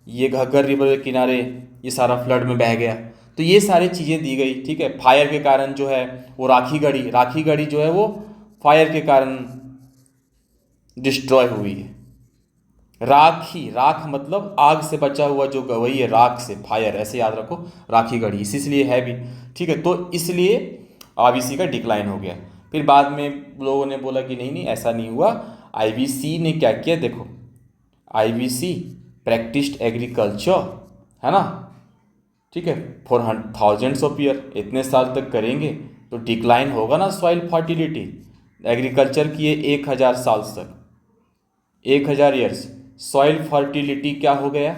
ये घग्गर रिवर के किनारे ये सारा फ्लड में बह गया, तो ये सारी चीज़ें दी गई। ठीक है, फायर के कारण जो है वो राखी गढ़ी जो है वो फायर के कारण डिस्ट्रॉय हुई है। राख मतलब आग से बचा हुआ जो गवई है, राख से फायर, ऐसे याद रखो, राखी गढ़ी इसी इसलिए है भी। ठीक है, तो इसलिए अब इसी का डिक्लाइन हो गया। फिर बाद में लोगों ने बोला कि नहीं नहीं ऐसा नहीं हुआ, IBC ने क्या किया, देखो IBC प्रैक्टिस्ड एग्रीकल्चर, है ना। ठीक है, फॉर थाउजेंड्स ऑफ ईयर, इतने साल तक करेंगे तो डिक्लाइन होगा ना सॉइल फर्टिलिटी। एग्रीकल्चर किए 1000 साल तक, 1000 ईयर्स, सॉइल फर्टिलिटी क्या हो गया,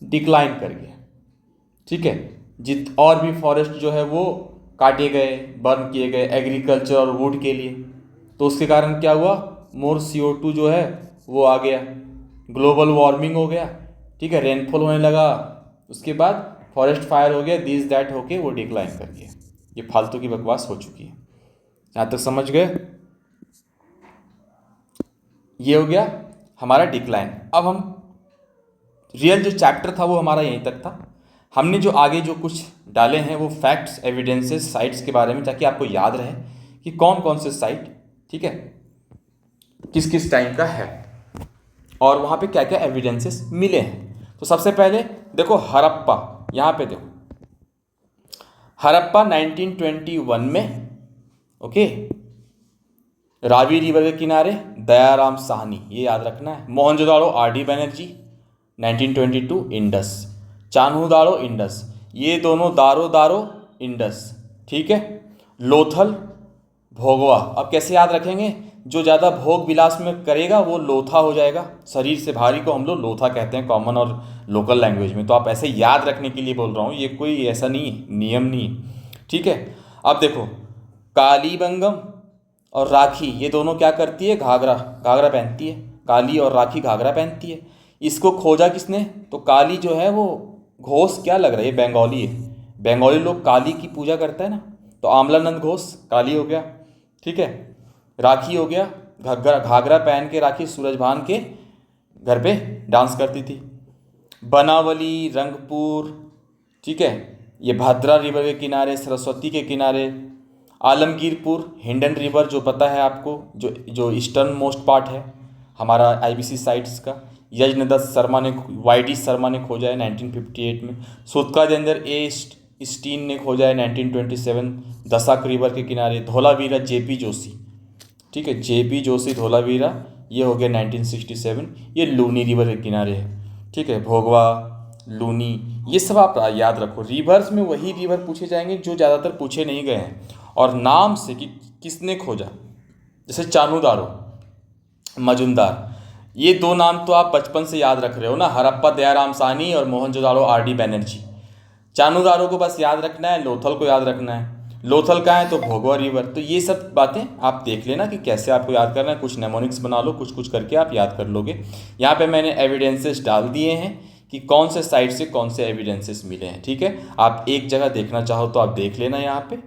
डिक्लाइन कर गया। ठीक है, और भी फॉरेस्ट जो है वो काटे गए, बर्न किए गए एग्रीकल्चर और वुड के लिए, तो उसके कारण क्या हुआ, मोर CO2 जो है वो आ गया, ग्लोबल वार्मिंग हो गया। ठीक है, रेनफॉल होने लगा, उसके बाद फॉरेस्ट फायर हो गया, दिस दैट होके वो डिक्लाइन कर गया। ये फालतू की बकवास हो चुकी है, यहाँ तक समझ गए? ये हो गया हमारा डिक्लाइन। अब हम रियल जो चैप्टर था वो हमारा यहीं तक था। हमने जो आगे जो कुछ डाले हैं वो फैक्ट्स, एविडेंसेस, साइट्स के बारे में, ताकि आपको याद रहे कि कौन कौन से साइट, ठीक है, किस किस टाइम का है और वहाँ पे क्या क्या एविडेंसेस मिले हैं। तो सबसे पहले देखो हड़प्पा, यहाँ पे देखो हड़प्पा 1921 में, ओके, रावी रिवर के किनारे, दयाराम साहनी, ये याद रखना है। Mohenjodaro RD Banerjee 1922, Indus, Chanhudaro Indus, ये दोनों दारो इंडस। ठीक है, लोथल भोगवा, अब कैसे याद रखेंगे, जो ज़्यादा भोग विलास में करेगा वो लोथा हो जाएगा, शरीर से भारी को हम लोग लोथा कहते हैं कॉमन और लोकल लैंग्वेज में, तो आप ऐसे याद रखने के लिए बोल रहा हूँ, ये कोई ऐसा नहीं है, नियम नहीं है। ठीक है, अब देखो कालीबंगम और राखी, ये दोनों क्या करती है, घाघरा पहनती है, काली और राखी घाघरा पहनती है। इसको खोजा किसने, तो काली जो है वो घोष क्या लग रहा है, बंगाली है, बंगाली लोग काली की पूजा करता है ना, तो आमलानंद घोष काली हो गया। ठीक है, राखी हो गया, घाघरा पहन के राखी सूरजभान के घर पे डांस करती थी। बनावली, रंगपुर, ठीक है, ये भाद्रा रिवर के किनारे, सरस्वती के किनारे। आलमगीरपुर, हिंडन रिवर जो पता है आपको, जो ईस्टर्न मोस्ट पार्ट है हमारा IBC साइट्स का, यज्ञदत्त शर्मा ने, YD शर्मा ने खोजा है 1958 में। सूतकाजेंद्र A स्टीन ने खोजा है 1927 दसाक रिवर के किनारे। धोलावीरा JP जोशी, ठीक है, JP जोशी धोलावीरा, ये हो गया 1967, ये लूनी रिवर के किनारे है। ठीक है, भोगवा, लूनी, ये सब आप याद रखो। रिवर्स में वही रिवर पूछे जाएंगे जो ज़्यादातर पूछे नहीं गए हैं, और नाम से कि किसने खोजा, जैसे चानूदारो, मजुमदार, ये दो नाम तो आप बचपन से याद रख रहे हो ना, हड़प्पा दयाराम साहनी और मोहनजोदाड़ो आर.डी. बैनर्जी। चानूदारो को बस याद रखना है, लोथल को याद रखना है। लोथल कहाँ है, तो भोगवा रिवर। तो ये सब बातें आप देख लेना कि कैसे आपको याद करना है। कुछ नेमोनिक्स बना लो, कुछ कुछ करके आप याद कर लोगे। यहाँ पे मैंने एविडेंसेस डाल दिए हैं कि कौन से साइट से कौन से एविडेंसेस मिले हैं, ठीक है। आप एक जगह देखना चाहो तो आप देख लेना यहाँ पे।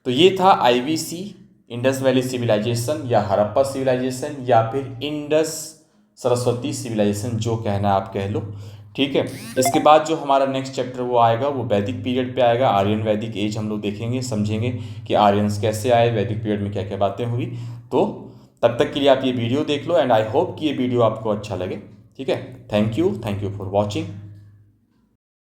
तो ये था IVC, इंडस वैली सिविलाइजेशन या हड़प्पा सिविलाइजेशन या फिर इंडस सरस्वती सिविलाइजेशन, जो कहना है आप कह लो, ठीक है। इसके बाद जो हमारा नेक्स्ट चैप्टर वो आएगा, वो वैदिक पीरियड पे आएगा। आर्यन वैदिक एज हम लोग देखेंगे, समझेंगे कि आर्यंस कैसे आए, वैदिक पीरियड में क्या क्या बातें हुई। तो तब तक के लिए आप ये वीडियो देख लो एंड आई होप कि ये वीडियो आपको अच्छा लगे, ठीक है। Thank you for watching.